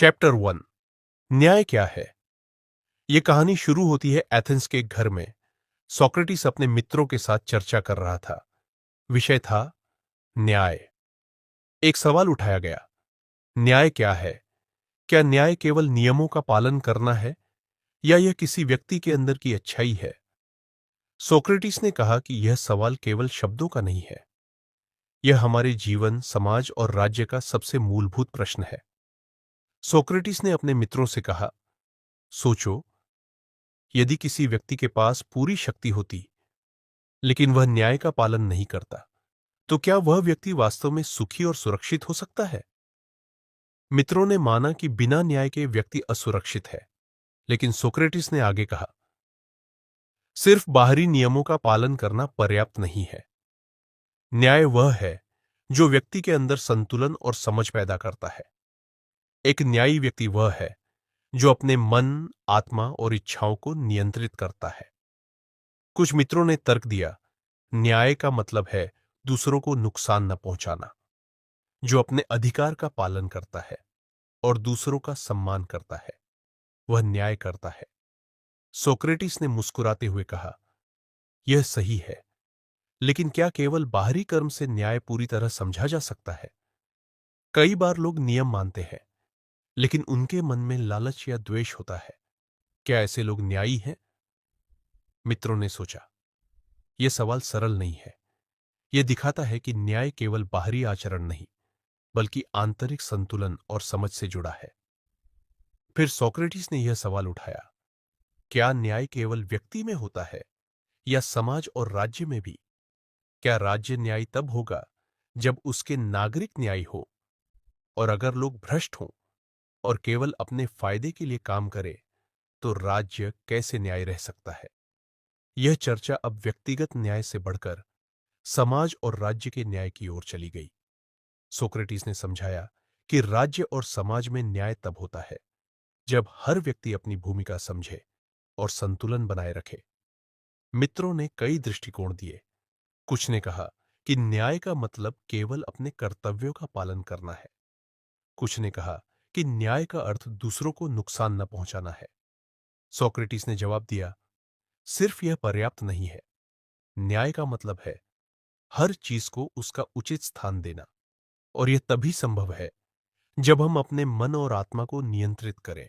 Chapter 1। न्याय क्या है? यह कहानी शुरू होती है एथेंस के एक घर में। सोक्रेटिस अपने मित्रों के साथ चर्चा कर रहा था। विषय था न्याय। एक सवाल उठाया गया, न्याय क्या है? क्या न्याय केवल नियमों का पालन करना है या यह किसी व्यक्ति के अंदर की अच्छाई है? सोक्रेटिस ने कहा कि यह सवाल केवल शब्दों का नहीं है, यह हमारे जीवन, समाज और राज्य का सबसे मूलभूत प्रश्न है। सोक्रेटिस ने अपने मित्रों से कहा, सोचो, यदि किसी व्यक्ति के पास पूरी शक्ति होती लेकिन वह न्याय का पालन नहीं करता, तो क्या वह व्यक्ति वास्तव में सुखी और सुरक्षित हो सकता है? मित्रों ने माना कि बिना न्याय के व्यक्ति असुरक्षित है, लेकिन सोक्रेटिस ने आगे कहा, सिर्फ बाहरी नियमों का पालन करना पर्याप्त नहीं है। न्याय वह है जो व्यक्ति के अंदर संतुलन और समझ पैदा करता है। एक न्यायी व्यक्ति वह है जो अपने मन, आत्मा और इच्छाओं को नियंत्रित करता है। कुछ मित्रों ने तर्क दिया, न्याय का मतलब है दूसरों को नुकसान न पहुंचाना। जो अपने अधिकार का पालन करता है और दूसरों का सम्मान करता है, वह न्याय करता है। सोक्रेटिस ने मुस्कुराते हुए कहा, यह सही है, लेकिन क्या केवल बाहरी कर्म से न्याय पूरी तरह समझा जा सकता है? कई बार लोग नियम मानते हैं, लेकिन उनके मन में लालच या द्वेष होता है। क्या ऐसे लोग न्यायी हैं? मित्रों ने सोचा, यह सवाल सरल नहीं है। यह दिखाता है कि न्याय केवल बाहरी आचरण नहीं, बल्कि आंतरिक संतुलन और समझ से जुड़ा है। फिर सोक्रेटिस ने यह सवाल उठाया, क्या न्याय केवल व्यक्ति में होता है या समाज और राज्य में भी? क्या राज्य न्यायी तब होगा जब उसके नागरिक न्यायी हो? और अगर लोग भ्रष्ट हों और केवल अपने फायदे के लिए काम करें, तो राज्य कैसे न्यायी रह सकता है? यह चर्चा अब व्यक्तिगत न्याय से बढ़कर समाज और राज्य के न्याय की ओर चली गई। सोक्रेटिस ने समझाया कि राज्य और समाज में न्याय तब होता है जब हर व्यक्ति अपनी भूमिका समझे और संतुलन बनाए रखे। मित्रों ने कई दृष्टिकोण दिए। कुछ ने कहा कि न्याय का मतलब केवल अपने कर्तव्यों का पालन करना है। कुछ ने कहा कि न्याय का अर्थ दूसरों को नुकसान न पहुंचाना है। सोक्रेटिस ने जवाब दिया, सिर्फ यह पर्याप्त नहीं है। न्याय का मतलब है हर चीज को उसका उचित स्थान देना, और यह तभी संभव है जब हम अपने मन और आत्मा को नियंत्रित करें।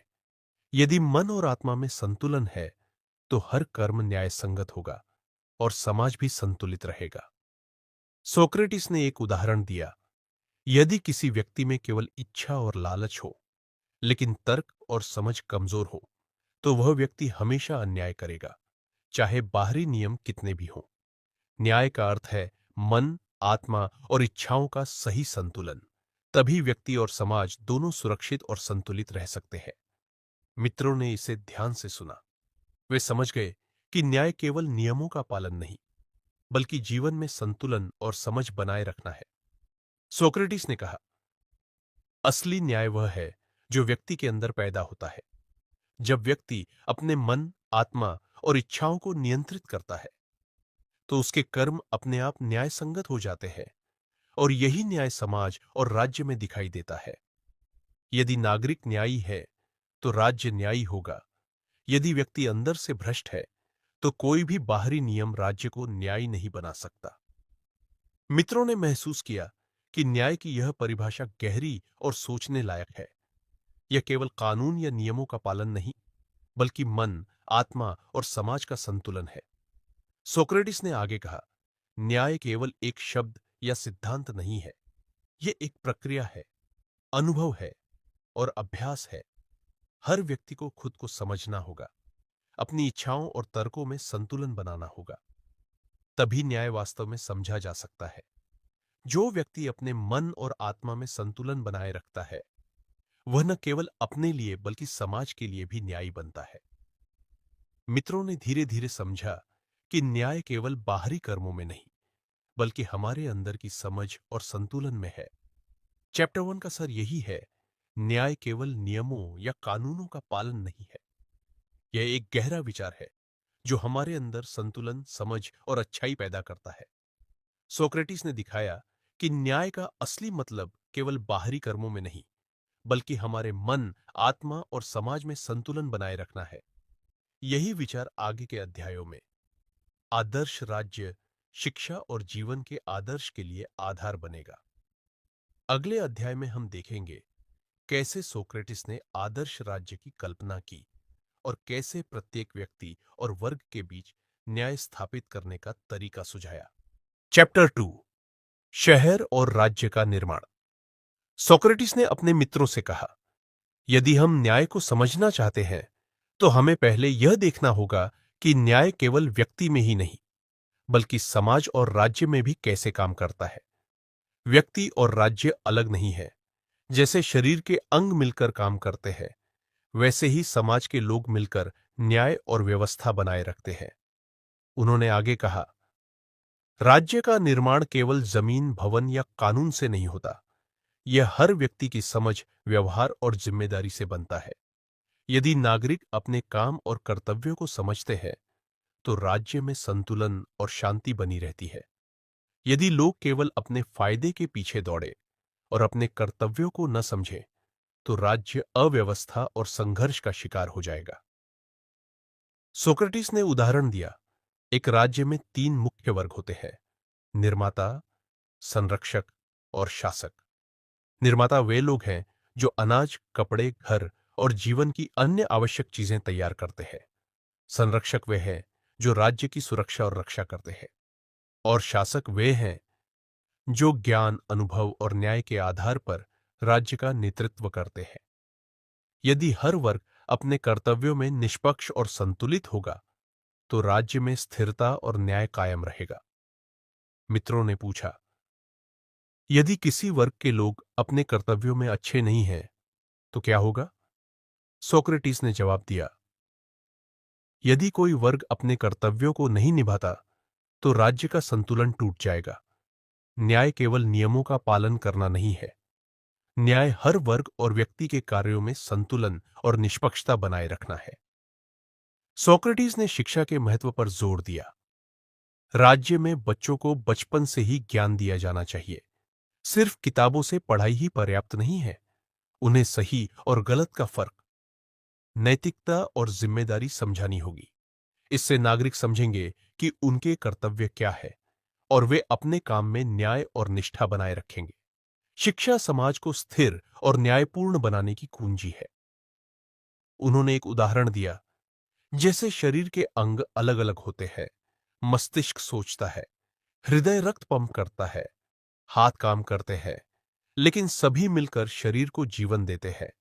यदि मन और आत्मा में संतुलन है, तो हर कर्म न्याय संगत होगा और समाज भी संतुलित रहेगा। सोक्रेटिस ने एक उदाहरण दिया, यदि किसी व्यक्ति में केवल इच्छा और लालच हो, लेकिन तर्क और समझ कमजोर हो, तो वह व्यक्ति हमेशा अन्याय करेगा, चाहे बाहरी नियम कितने भी हों। न्याय का अर्थ है मन, आत्मा और इच्छाओं का सही संतुलन। तभी व्यक्ति और समाज दोनों सुरक्षित और संतुलित रह सकते हैं। मित्रों ने इसे ध्यान से सुना। वे समझ गए कि न्याय केवल नियमों का पालन नहीं, बल्कि जीवन में संतुलन और समझ बनाए रखना है। सोक्रेटिस ने कहा, असली न्याय वह है जो व्यक्ति के अंदर पैदा होता है। जब व्यक्ति अपने मन, आत्मा और इच्छाओं को नियंत्रित करता है, तो उसके कर्म अपने आप न्याय संगत हो जाते हैं, और यही न्याय समाज और राज्य में दिखाई देता है। यदि नागरिक न्यायी है, तो राज्य न्यायी होगा। यदि व्यक्ति अंदर से भ्रष्ट है, तो कोई भी बाहरी नियम राज्य को न्यायी नहीं बना सकता। मित्रों ने महसूस किया कि न्याय की यह परिभाषा गहरी और सोचने लायक है। यह केवल कानून या नियमों का पालन नहीं, बल्कि मन, आत्मा और समाज का संतुलन है। सोक्रेटिस ने आगे कहा, न्याय केवल एक शब्द या सिद्धांत नहीं है। यह एक प्रक्रिया है, अनुभव है और अभ्यास है। हर व्यक्ति को खुद को समझना होगा, अपनी इच्छाओं और तर्कों में संतुलन बनाना होगा। तभी न्याय वास्तव में समझा जा सकता है। जो व्यक्ति अपने मन और आत्मा में संतुलन बनाए रखता है, वह न केवल अपने लिए बल्कि समाज के लिए भी न्यायी बनता है। मित्रों ने धीरे धीरे समझा कि न्याय केवल बाहरी कर्मों में नहीं, बल्कि हमारे अंदर की समझ और संतुलन में है। चैप्टर 1 का सर यही है, न्याय केवल नियमों या कानूनों का पालन नहीं है। यह एक गहरा विचार है जो हमारे अंदर संतुलन, समझ और अच्छाई पैदा करता है। सोक्रेटिस ने दिखाया कि न्याय का असली मतलब केवल बाहरी कर्मों में नहीं, बल्कि हमारे मन, आत्मा और समाज में संतुलन बनाए रखना है। यही विचार आगे के अध्यायों में आदर्श राज्य, शिक्षा और जीवन के आदर्श के लिए आधार बनेगा। अगले अध्याय में हम देखेंगे कैसे सोक्रेटिस ने आदर्श राज्य की कल्पना की और कैसे प्रत्येक व्यक्ति और वर्ग के बीच न्याय स्थापित करने का तरीका सुझाया। चैप्टर 2, शहर और राज्य का निर्माण। सोक्रेटिस ने अपने मित्रों से कहा, यदि हम न्याय को समझना चाहते हैं तो हमें पहले यह देखना होगा कि न्याय केवल व्यक्ति में ही नहीं बल्कि समाज और राज्य में भी कैसे काम करता है। व्यक्ति और राज्य अलग नहीं है। जैसे शरीर के अंग मिलकर काम करते हैं, वैसे ही समाज के लोग मिलकर न्याय और व्यवस्था बनाए रखते हैं। उन्होंने आगे कहा, राज्य का निर्माण केवल जमीन, भवन या कानून से नहीं होता। यह हर व्यक्ति की समझ, व्यवहार और जिम्मेदारी से बनता है। यदि नागरिक अपने काम और कर्तव्यों को समझते हैं तो राज्य में संतुलन और शांति बनी रहती है। यदि लोग केवल अपने फायदे के पीछे दौड़े और अपने कर्तव्यों को न समझें तो राज्य अव्यवस्था और संघर्ष का शिकार हो जाएगा। सोक्रेटिस ने उदाहरण दिया, एक राज्य में 3 मुख्य वर्ग होते हैं, निर्माता, संरक्षक और शासक। निर्माता वे लोग हैं जो अनाज, कपड़े, घर और जीवन की अन्य आवश्यक चीजें तैयार करते हैं। संरक्षक वे हैं जो राज्य की सुरक्षा और रक्षा करते हैं। और शासक वे हैं जो ज्ञान, अनुभव और न्याय के आधार पर राज्य का नेतृत्व करते हैं। यदि हर वर्ग अपने कर्तव्यों में निष्पक्ष और संतुलित होगा तो राज्य में स्थिरता और न्याय कायम रहेगा। मित्रों ने पूछा, यदि किसी वर्ग के लोग अपने कर्तव्यों में अच्छे नहीं हैं तो क्या होगा? सोक्रेटिस ने जवाब दिया, यदि कोई वर्ग अपने कर्तव्यों को नहीं निभाता तो राज्य का संतुलन टूट जाएगा। न्याय केवल नियमों का पालन करना नहीं है। न्याय हर वर्ग और व्यक्ति के कार्यों में संतुलन और निष्पक्षता बनाए रखना है। सोक्रेटिस ने शिक्षा के महत्व पर जोर दिया। राज्य में बच्चों को बचपन से ही ज्ञान दिया जाना चाहिए। सिर्फ किताबों से पढ़ाई ही पर्याप्त नहीं है। उन्हें सही और गलत का फर्क, नैतिकता और जिम्मेदारी समझानी होगी। इससे नागरिक समझेंगे कि उनके कर्तव्य क्या है और वे अपने काम में न्याय और निष्ठा बनाए रखेंगे। शिक्षा समाज को स्थिर और न्यायपूर्ण बनाने की कुंजी है। उन्होंने एक उदाहरण दिया, जैसे शरीर के अंग अलग अलग होते हैं। मस्तिष्क सोचता है, हृदय रक्त पंप करता है, हाथ काम करते हैं, लेकिन सभी मिलकर शरीर को जीवन देते हैं।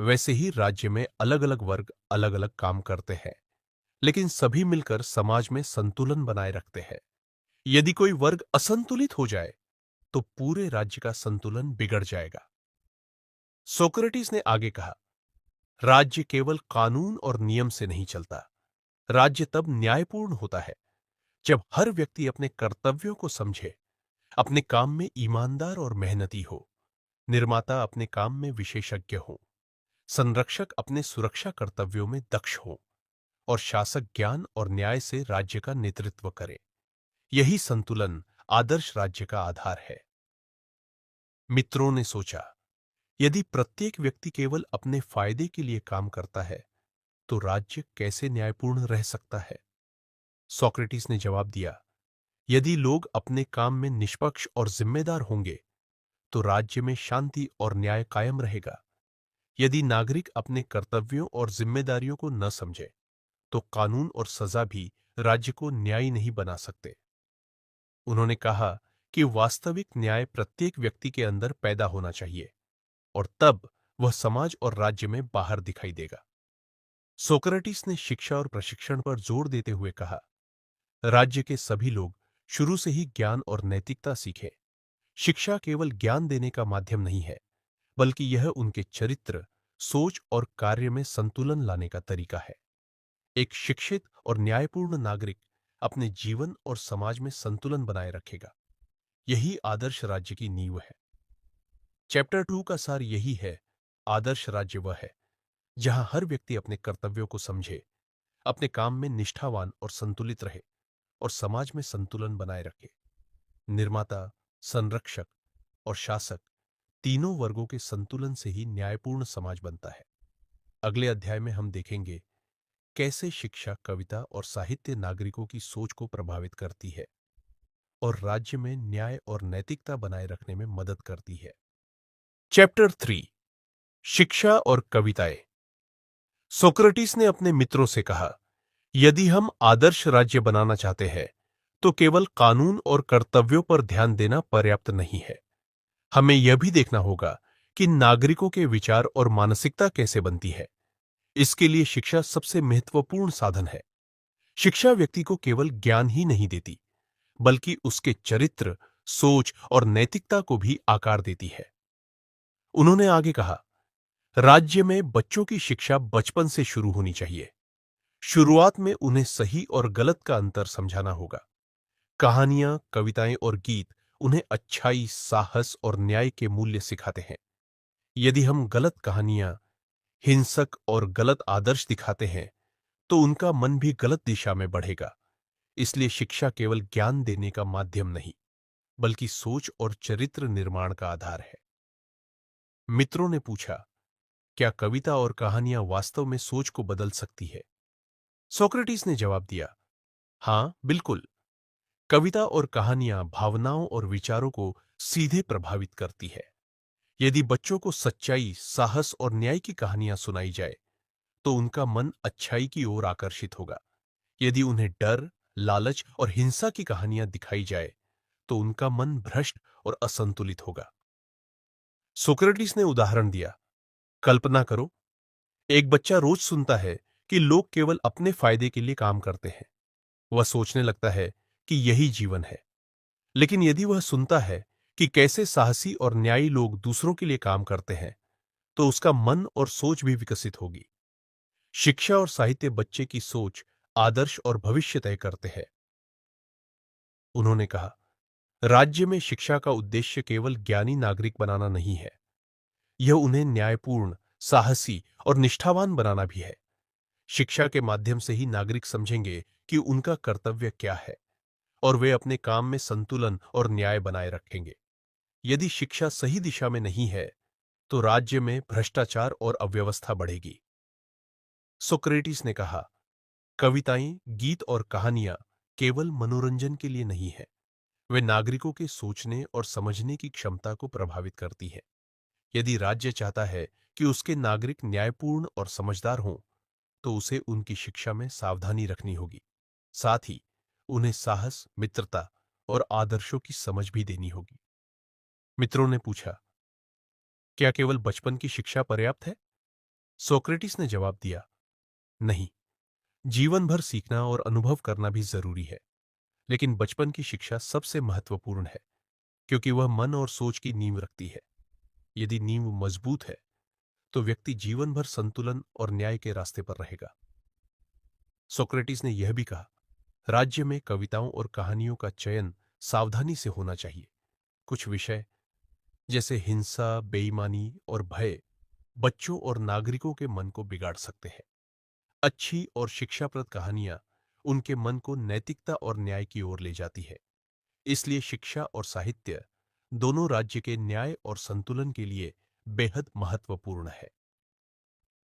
वैसे ही राज्य में अलग अलग वर्ग अलग अलग काम करते हैं, लेकिन सभी मिलकर समाज में संतुलन बनाए रखते हैं। यदि कोई वर्ग असंतुलित हो जाए तो पूरे राज्य का संतुलन बिगड़ जाएगा। सोक्रेटिस ने आगे कहा, राज्य केवल कानून और नियम से नहीं चलता। राज्य तब न्यायपूर्ण होता है जब हर व्यक्ति अपने कर्तव्यों को समझे, अपने काम में ईमानदार और मेहनती हो। निर्माता अपने काम में विशेषज्ञ हो, संरक्षक अपने सुरक्षा कर्तव्यों में दक्ष हो और शासक ज्ञान और न्याय से राज्य का नेतृत्व करे। यही संतुलन आदर्श राज्य का आधार है। मित्रों ने सोचा, यदि प्रत्येक व्यक्ति केवल अपने फायदे के लिए काम करता है तो राज्य कैसे न्यायपूर्ण रह सकता है? सोक्रेटिस ने जवाब दिया, यदि लोग अपने काम में निष्पक्ष और जिम्मेदार होंगे तो राज्य में शांति और न्याय कायम रहेगा। यदि नागरिक अपने कर्तव्यों और जिम्मेदारियों को न समझे तो कानून और सजा भी राज्य को न्यायी नहीं बना सकते। उन्होंने कहा कि वास्तविक न्याय प्रत्येक व्यक्ति के अंदर पैदा होना चाहिए और तब वह समाज और राज्य में बाहर दिखाई देगा। सोक्रेटिस ने शिक्षा और प्रशिक्षण पर जोर देते हुए कहा, राज्य के सभी लोग शुरू से ही ज्ञान और नैतिकता सीखें। शिक्षा केवल ज्ञान देने का माध्यम नहीं है, बल्कि यह उनके चरित्र, सोच और कार्य में संतुलन लाने का तरीका है। एक शिक्षित और न्यायपूर्ण नागरिक अपने जीवन और समाज में संतुलन बनाए रखेगा। यही आदर्श राज्य की नींव है। चैप्टर 2 का सार यही है, आदर्श राज्य वह है जहां हर व्यक्ति अपने कर्तव्यों को समझे, अपने काम में निष्ठावान और संतुलित रहे और समाज में संतुलन बनाए रखे। निर्माता, संरक्षक और शासक तीनों वर्गों के संतुलन से ही न्यायपूर्ण समाज बनता है। अगले अध्याय में हम देखेंगे कैसे शिक्षा, कविता और साहित्य नागरिकों की सोच को प्रभावित करती है और राज्य में न्याय और नैतिकता बनाए रखने में मदद करती है। चैप्टर 3, शिक्षा और कविताएं। सोक्रेटिस ने अपने मित्रों से कहा, यदि हम आदर्श राज्य बनाना चाहते हैं तो केवल कानून और कर्तव्यों पर ध्यान देना पर्याप्त नहीं है। हमें यह भी देखना होगा कि नागरिकों के विचार और मानसिकता कैसे बनती है। इसके लिए शिक्षा सबसे महत्वपूर्ण साधन है। शिक्षा व्यक्ति को केवल ज्ञान ही नहीं देती, बल्कि उसके चरित्र, सोच और नैतिकता को भी आकार देती है। उन्होंने आगे कहा, राज्य में बच्चों की शिक्षा बचपन से शुरू होनी चाहिए। शुरुआत में उन्हें सही और गलत का अंतर समझाना होगा। कहानियां, कविताएं और गीत उन्हें अच्छाई, साहस और न्याय के मूल्य सिखाते हैं। यदि हम गलत कहानियां, हिंसक और गलत आदर्श दिखाते हैं तो उनका मन भी गलत दिशा में बढ़ेगा। इसलिए शिक्षा केवल ज्ञान देने का माध्यम नहीं, बल्कि सोच और चरित्र निर्माण का आधार है। मित्रों ने पूछा, क्या कविता और कहानियां वास्तव में सोच को बदल सकती है? सोक्रेटिस ने जवाब दिया, हां, बिल्कुल। कविता और कहानियां भावनाओं और विचारों को सीधे प्रभावित करती है। यदि बच्चों को सच्चाई, साहस और न्याय की कहानियां सुनाई जाए तो उनका मन अच्छाई की ओर आकर्षित होगा। यदि उन्हें डर, लालच और हिंसा की कहानियां दिखाई जाए तो उनका मन भ्रष्ट और असंतुलित होगा। सोक्रेटिस ने उदाहरण दिया, कल्पना करो, एक बच्चा रोज सुनता है कि लोग केवल अपने फायदे के लिए काम करते हैं। वह सोचने लगता है कि यही जीवन है। लेकिन यदि वह सुनता है कि कैसे साहसी और न्यायी लोग दूसरों के लिए काम करते हैं, तो उसका मन और सोच भी विकसित होगी। शिक्षा और साहित्य बच्चे की सोच, आदर्श और भविष्य तय करते हैं। उन्होंने कहा, राज्य में शिक्षा का उद्देश्य केवल ज्ञानी नागरिक बनाना नहीं है, यह उन्हें न्यायपूर्ण, साहसी और निष्ठावान बनाना भी है। शिक्षा के माध्यम से ही नागरिक समझेंगे कि उनका कर्तव्य क्या है और वे अपने काम में संतुलन और न्याय बनाए रखेंगे। यदि शिक्षा सही दिशा में नहीं है तो राज्य में भ्रष्टाचार और अव्यवस्था बढ़ेगी। सोक्रेटिस ने कहा, कविताएं, गीत और कहानियां केवल मनोरंजन के लिए नहीं है, वे नागरिकों के सोचने और समझने की क्षमता को प्रभावित करती है। यदि राज्य चाहता है कि उसके नागरिक न्यायपूर्ण और समझदार हों, तो उसे उनकी शिक्षा में सावधानी रखनी होगी। साथ ही उन्हें साहस, मित्रता और आदर्शों की समझ भी देनी होगी। मित्रों ने पूछा, क्या केवल बचपन की शिक्षा पर्याप्त है? सोक्रेटिस ने जवाब दिया, नहीं, जीवन भर सीखना और अनुभव करना भी जरूरी है। लेकिन बचपन की शिक्षा सबसे महत्वपूर्ण है, क्योंकि वह मन और सोच की नींव रखती है। यदि नींव मजबूत है तो व्यक्ति जीवन भर संतुलन और न्याय के रास्ते पर रहेगा। सोक्रेटिस ने यह भी कहा, राज्य में कविताओं और कहानियों का चयन सावधानी से होना चाहिए। कुछ विषय जैसे हिंसा, बेईमानी और भय बच्चों और नागरिकों के मन को बिगाड़ सकते हैं। अच्छी और शिक्षाप्रद कहानियां उनके मन को नैतिकता और न्याय की ओर ले जाती है। इसलिए शिक्षा और साहित्य दोनों राज्य के न्याय और संतुलन के लिए बेहद महत्वपूर्ण है।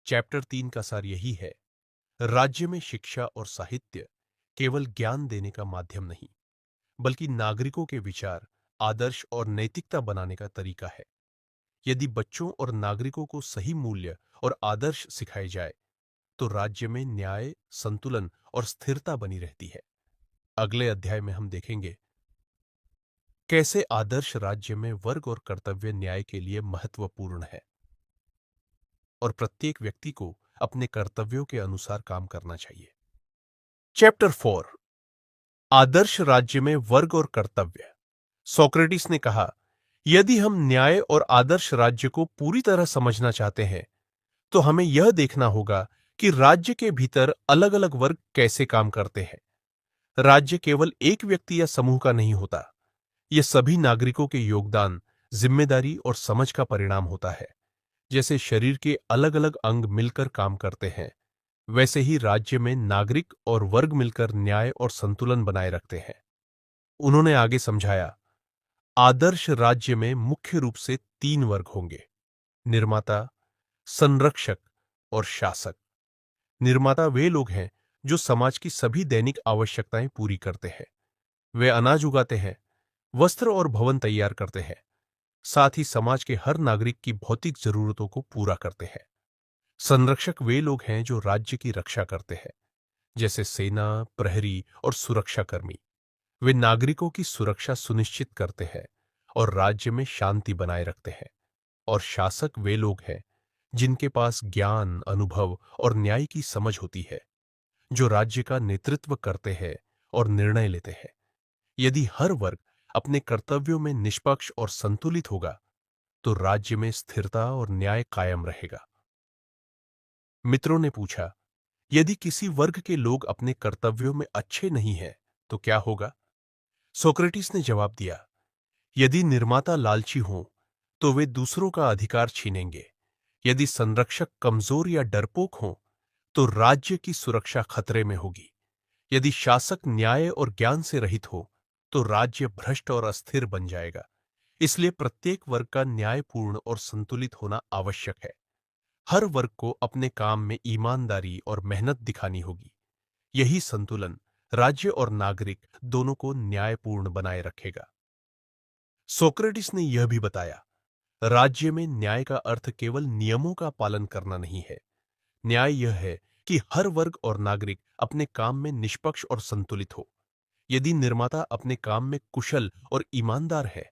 चैप्टर 3 का सार यही है, राज्य में शिक्षा और साहित्य केवल ज्ञान देने का माध्यम नहीं, बल्कि नागरिकों के विचार, आदर्श और नैतिकता बनाने का तरीका है। यदि बच्चों और नागरिकों को सही मूल्य और आदर्श सिखाए जाए तो राज्य में न्याय, संतुलन और स्थिरता बनी रहती है। अगले अध्याय में हम देखेंगे कैसे आदर्श राज्य में वर्ग और कर्तव्य न्याय के लिए महत्वपूर्ण है और प्रत्येक व्यक्ति को अपने कर्तव्यों के अनुसार काम करना चाहिए। चैप्टर 4, आदर्श राज्य में वर्ग और कर्तव्य। सोक्रेटिस ने कहा, यदि हम न्याय और आदर्श राज्य को पूरी तरह समझना चाहते हैं तो हमें यह देखना होगा कि राज्य के भीतर अलग अलग वर्ग कैसे काम करते हैं। राज्य केवल एक व्यक्ति या समूह का नहीं होता, यह सभी नागरिकों के योगदान, जिम्मेदारी और समझ का परिणाम होता है। जैसे शरीर के अलग अलग अंग मिलकर काम करते हैं, वैसे ही राज्य में नागरिक और वर्ग मिलकर न्याय और संतुलन बनाए रखते हैं। उन्होंने आगे समझाया, आदर्श राज्य में मुख्य रूप से 3 वर्ग होंगे: निर्माता, संरक्षक और शासक। निर्माता वे लोग हैं जो समाज की सभी दैनिक आवश्यकताएं पूरी करते हैं। वे अनाज उगाते हैं, वस्त्र और भवन तैयार करते हैं, साथ ही समाज के हर नागरिक की भौतिक जरूरतों को पूरा करते हैं। संरक्षक वे लोग हैं जो राज्य की रक्षा करते हैं, जैसे सेना, प्रहरी और सुरक्षाकर्मी। वे नागरिकों की सुरक्षा सुनिश्चित करते हैं और राज्य में शांति बनाए रखते हैं। और शासक वे लोग हैं जिनके पास ज्ञान, अनुभव और न्याय की समझ होती है, जो राज्य का नेतृत्व करते हैं और निर्णय लेते हैं। यदि हर वर्ग अपने कर्तव्यों में निष्पक्ष और संतुलित होगा, तो राज्य में स्थिरता और न्याय कायम रहेगा। मित्रों ने पूछा, यदि किसी वर्ग के लोग अपने कर्तव्यों में अच्छे नहीं हैं, तो क्या होगा? सोक्रेटिस ने जवाब दिया, यदि निर्माता लालची हों, तो वे दूसरों का अधिकार छीनेंगे। यदि संरक्षक कमजोर या डरपोक हों, तो राज्य की सुरक्षा खतरे में होगी। यदि शासक न्याय और ज्ञान से रहित हो, तो राज्य भ्रष्ट और अस्थिर बन जाएगा। इसलिए प्रत्येक वर्ग का न्यायपूर्ण और संतुलित होना आवश्यक है। हर वर्ग को अपने काम में ईमानदारी और मेहनत दिखानी होगी। यही संतुलन राज्य और नागरिक दोनों को न्यायपूर्ण बनाए रखेगा। सोक्रेटिस ने यह भी बताया, राज्य में न्याय का अर्थ केवल नियमों का पालन करना नहीं है। न्याय यह है कि हर वर्ग और नागरिक अपने काम में निष्पक्ष और संतुलित हो। यदि निर्माता अपने काम में कुशल और ईमानदार है,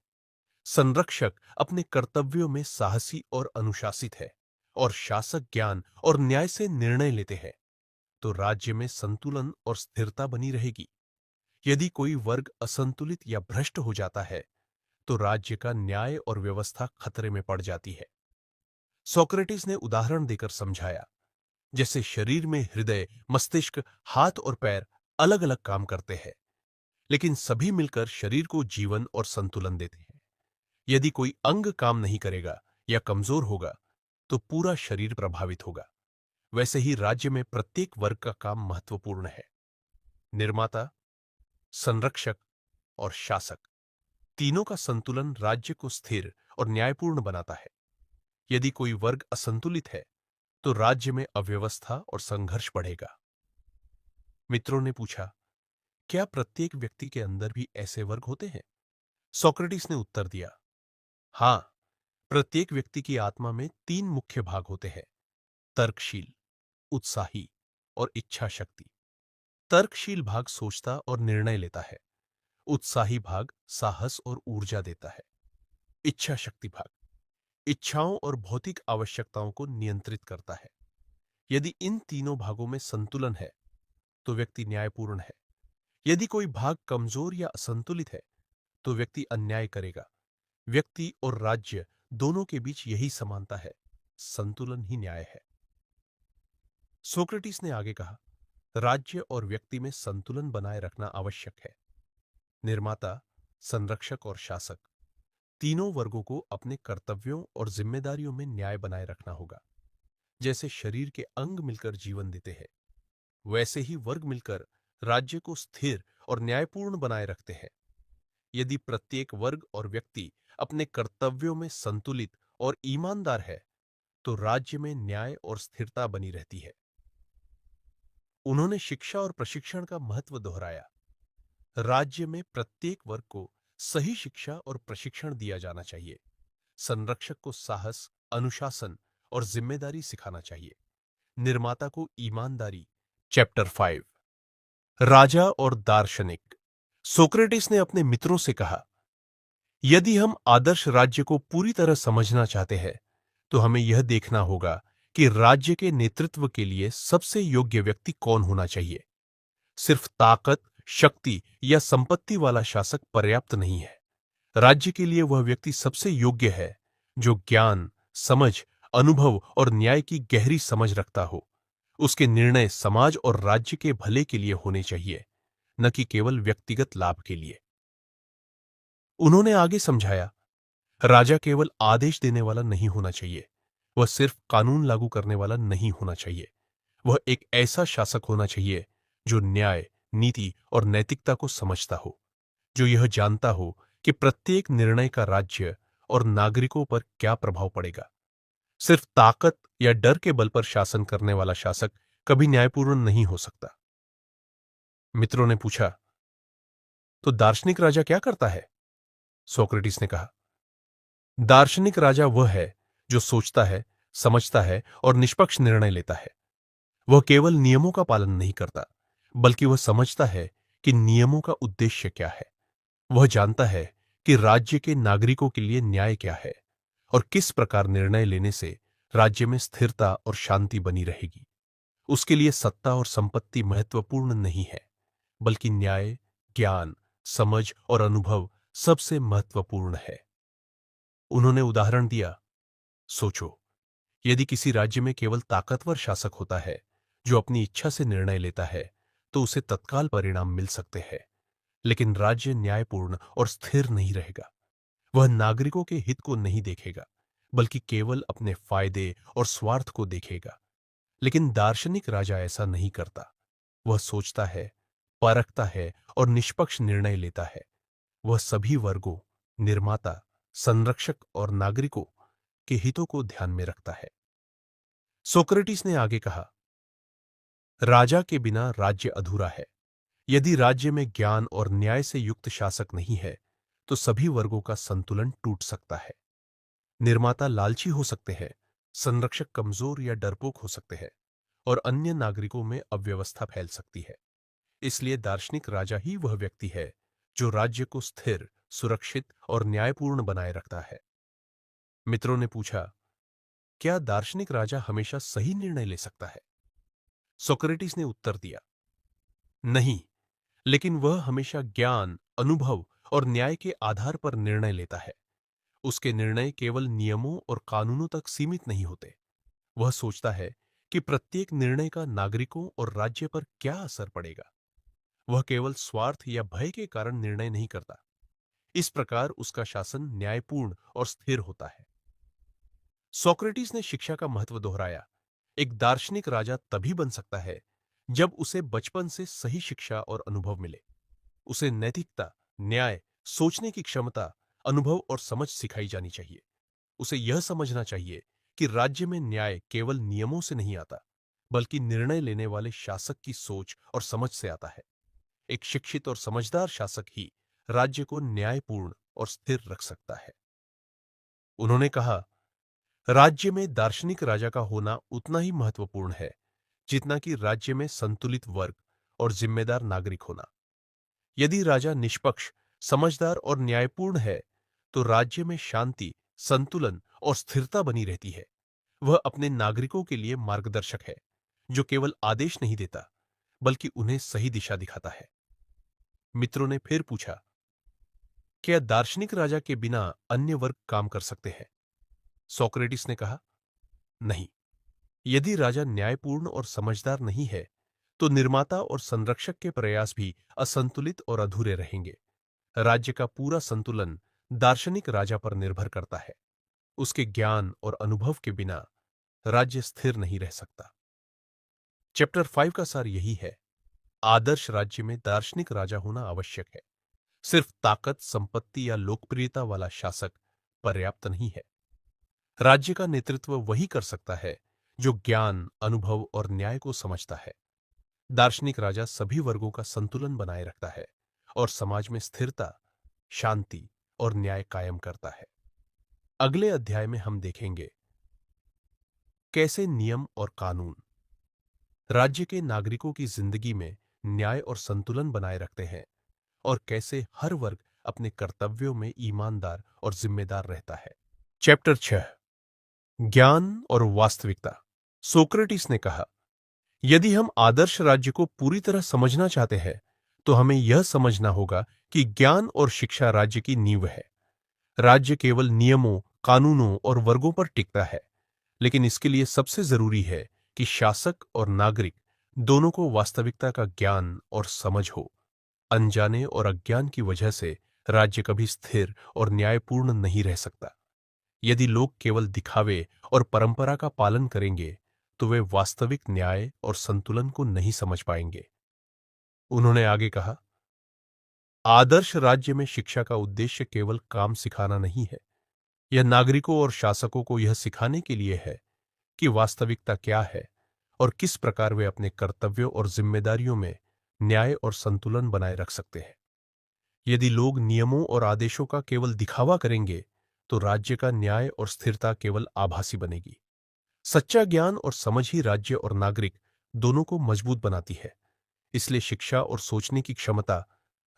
संरक्षक अपने कर्तव्यों में साहसी और अनुशासित है, और शासक ज्ञान और न्याय से निर्णय लेते हैं, तो राज्य में संतुलन और स्थिरता बनी रहेगी। यदि कोई वर्ग असंतुलित या भ्रष्ट हो जाता है, तो राज्य का न्याय और व्यवस्था खतरे में पड़ जाती है। सोक्रेटिस ने उदाहरण देकर समझाया, जैसे शरीर में हृदय, मस्तिष्क, हाथ और पैर अलग अलग काम करते हैं, लेकिन सभी मिलकर शरीर को जीवन और संतुलन देते हैं। यदि कोई अंग काम नहीं करेगा या कमजोर होगा, तो पूरा शरीर प्रभावित होगा। वैसे ही राज्य में प्रत्येक वर्ग का काम महत्वपूर्ण है। निर्माता, संरक्षक और शासक तीनों का संतुलन राज्य को स्थिर और न्यायपूर्ण बनाता है। यदि कोई वर्ग असंतुलित है, तो राज्य में अव्यवस्था और संघर्ष बढ़ेगा। मित्रों ने पूछा, क्या प्रत्येक व्यक्ति के अंदर भी ऐसे वर्ग होते हैं? सोक्रेटिस ने उत्तर दिया, हां, प्रत्येक व्यक्ति की आत्मा में 3 मुख्य भाग होते हैं: तर्कशील, उत्साही और इच्छा शक्ति। तर्कशील भाग सोचता और निर्णय लेता है। उत्साही भाग साहस और ऊर्जा देता है। इच्छा शक्ति भाग इच्छाओं और भौतिक आवश्यकताओं को नियंत्रित करता है। यदि इन तीनों भागों में संतुलन है, तो व्यक्ति न्यायपूर्ण है। यदि कोई भाग कमजोर या असंतुलित है, तो व्यक्ति अन्याय करेगा। व्यक्ति और राज्य दोनों के बीच यही समानता है, संतुलन ही न्याय है। सोक्रेटिस ने आगे कहा, राज्य और व्यक्ति में संतुलन बनाए रखना आवश्यक है। निर्माता, संरक्षक और शासक तीनों वर्गों को अपने कर्तव्यों और जिम्मेदारियों में न्याय बनाए रखना होगा। जैसे शरीर के अंग मिलकर जीवन देते हैं, वैसे ही वर्ग मिलकर राज्य को स्थिर और न्यायपूर्ण बनाए रखते हैं। यदि प्रत्येक वर्ग और व्यक्ति अपने कर्तव्यों में संतुलित और ईमानदार है, तो राज्य में न्याय और स्थिरता बनी रहती है। उन्होंने शिक्षा और प्रशिक्षण का महत्व दोहराया। राज्य में प्रत्येक वर्ग को सही शिक्षा और प्रशिक्षण दिया जाना चाहिए। संरक्षक को साहस, अनुशासन और जिम्मेदारी सिखाना चाहिए। निर्माता को ईमानदारी। चैप्टर 5, राजा और दार्शनिक। सोक्रेटिस ने अपने मित्रों से कहा, यदि हम आदर्श राज्य को पूरी तरह समझना चाहते हैं, तो हमें यह देखना होगा कि राज्य के नेतृत्व के लिए सबसे योग्य व्यक्ति कौन होना चाहिए। सिर्फ ताकत, शक्ति या संपत्ति वाला शासक पर्याप्त नहीं है। राज्य के लिए वह व्यक्ति सबसे योग्य है जो ज्ञान, समझ, अनुभव और न्याय की गहरी समझ रखता हो। उसके निर्णय समाज और राज्य के भले के लिए होने चाहिए, न कि केवल व्यक्तिगत लाभ के लिए। उन्होंने आगे समझाया, राजा केवल आदेश देने वाला नहीं होना चाहिए, वह सिर्फ कानून लागू करने वाला नहीं होना चाहिए। वह एक ऐसा शासक होना चाहिए जो न्याय, नीति और नैतिकता को समझता हो, जो यह जानता हो कि प्रत्येक निर्णय का राज्य और नागरिकों पर क्या प्रभाव पड़ेगा। सिर्फ ताकत या डर के बल पर शासन करने वाला शासक कभी न्यायपूर्ण नहीं हो सकता। मित्रों ने पूछा, तो दार्शनिक राजा क्या करता है? सोक्रेटिस ने कहा, दार्शनिक राजा वह है जो सोचता है, समझता है और निष्पक्ष निर्णय लेता है। वह केवल नियमों का पालन नहीं करता, बल्कि वह समझता है कि नियमों का उद्देश्य क्या है। वह जानता है कि राज्य के नागरिकों के लिए न्याय क्या है और किस प्रकार निर्णय लेने से राज्य में स्थिरता और शांति बनी रहेगी। उसके लिए सत्ता और संपत्ति महत्वपूर्ण नहीं है, बल्कि न्याय, ज्ञान, समझ और अनुभव सबसे महत्वपूर्ण है। उन्होंने उदाहरण दिया, सोचो, यदि किसी राज्य में केवल ताकतवर शासक होता है जो अपनी इच्छा से निर्णय लेता है, तो उसे तत्काल परिणाम मिल सकते हैं। लेकिन राज्य न्यायपूर्ण और स्थिर नहीं रहेगा। वह नागरिकों के हित को नहीं देखेगा, बल्कि केवल अपने फायदे और स्वार्थ को देखेगा। लेकिन दार्शनिक राजा ऐसा नहीं करता। वह सोचता है, परखता है और निष्पक्ष निर्णय लेता है। वह सभी वर्गों, निर्माता, संरक्षक और नागरिकों के हितों को ध्यान में रखता है। सोक्रेटिस ने आगे कहा, राजा के बिना राज्य अधूरा है। यदि राज्य में ज्ञान और न्याय से युक्त शासक नहीं है, तो सभी वर्गों का संतुलन टूट सकता है। निर्माता लालची हो सकते हैं, संरक्षक कमजोर या डरपोक हो सकते हैं, और अन्य नागरिकों में अव्यवस्था फैल सकती है। इसलिए दार्शनिक राजा ही वह व्यक्ति है जो राज्य को स्थिर, सुरक्षित और न्यायपूर्ण बनाए रखता है। मित्रों ने पूछा, क्या दार्शनिक राजा हमेशा सही निर्णय ले सकता है? सोक्रेटिस ने उत्तर दिया, नहीं, लेकिन वह हमेशा ज्ञान, अनुभव और न्याय के आधार पर निर्णय लेता है। उसके निर्णय केवल नियमों और कानूनों तक सीमित नहीं होते। वह सोचता है कि प्रत्येक निर्णय का नागरिकों और राज्य पर क्या असर पड़ेगा। वह केवल स्वार्थ या भय के कारण निर्णय नहीं करता। इस प्रकार उसका शासन न्यायपूर्ण और स्थिर होता है। सोक्रेटिस ने शिक्षा का महत्व दोहराया। एक दार्शनिक राजा तभी बन सकता है जब उसे बचपन से सही शिक्षा और अनुभव मिले। उसे नैतिकता, न्याय, सोचने की क्षमता, अनुभव और समझ सिखाई जानी चाहिए। उसे यह समझना चाहिए कि राज्य में न्याय केवल नियमों से नहीं आता, बल्कि निर्णय लेने वाले शासक की सोच और समझ से आता है। एक शिक्षित और समझदार शासक ही राज्य को न्यायपूर्ण और स्थिर रख सकता है। उन्होंने कहा, राज्य में दार्शनिक राजा का होना उतना ही महत्वपूर्ण है जितना कि राज्य में संतुलित वर्ग और जिम्मेदार नागरिक होना। यदि राजा निष्पक्ष, समझदार और न्यायपूर्ण है, तो राज्य में शांति, संतुलन और स्थिरता बनी रहती है। वह अपने नागरिकों के लिए मार्गदर्शक है, जो केवल आदेश नहीं देता, बल्कि उन्हें सही दिशा दिखाता है। मित्रों ने फिर पूछा, क्या दार्शनिक राजा के बिना अन्य वर्ग काम कर सकते हैं? सोक्रेटिस ने कहा, नहीं। यदि राजा न्यायपूर्ण और समझदार नहीं है, तो निर्माता और संरक्षक के प्रयास भी असंतुलित और अधूरे रहेंगे। राज्य का पूरा संतुलन दार्शनिक राजा पर निर्भर करता है। उसके ज्ञान और अनुभव के बिना राज्य स्थिर नहीं रह सकता। चैप्टर 5 का सार यही है, आदर्श राज्य में दार्शनिक राजा होना आवश्यक है। सिर्फ ताकत, संपत्ति या लोकप्रियता वाला शासक पर्याप्त नहीं है। राज्य का नेतृत्व वही कर सकता है जो ज्ञान, अनुभव और न्याय को समझता है। दार्शनिक राजा सभी वर्गों का संतुलन बनाए रखता है और समाज में स्थिरता, शांति और न्याय कायम करता है। अगले अध्याय में हम देखेंगे कैसे नियम और कानून राज्य के नागरिकों की जिंदगी में न्याय और संतुलन बनाए रखते हैं और कैसे हर वर्ग अपने कर्तव्यों में ईमानदार और जिम्मेदार रहता है। चैप्टर 6, ज्ञान और वास्तविकता। सोक्रेटिस ने कहा, यदि हम आदर्श राज्य को पूरी तरह समझना चाहते हैं, तो हमें यह समझना होगा कि ज्ञान और शिक्षा राज्य की नींव है। राज्य केवल नियमों, कानूनों और वर्गों पर टिकता है, लेकिन इसके लिए सबसे जरूरी है कि शासक और नागरिक दोनों को वास्तविकता का ज्ञान और समझ हो। अनजाने और अज्ञान की वजह से राज्य कभी स्थिर और न्यायपूर्ण नहीं रह सकता। यदि लोग केवल दिखावे और परंपरा का पालन करेंगे, तो वे वास्तविक न्याय और संतुलन को नहीं समझ पाएंगे। उन्होंने आगे कहा, आदर्श राज्य में शिक्षा का उद्देश्य केवल काम सिखाना नहीं है। यह नागरिकों और शासकों को यह सिखाने के लिए है कि वास्तविकता क्या है और किस प्रकार वे अपने कर्तव्यों और जिम्मेदारियों में न्याय और संतुलन बनाए रख सकते हैं। यदि लोग नियमों और आदेशों का केवल दिखावा करेंगे, तो राज्य का न्याय और स्थिरता केवल आभासी बनेगी। सच्चा ज्ञान और समझ ही राज्य और नागरिक दोनों को मजबूत बनाती है। इसलिए शिक्षा और सोचने की क्षमता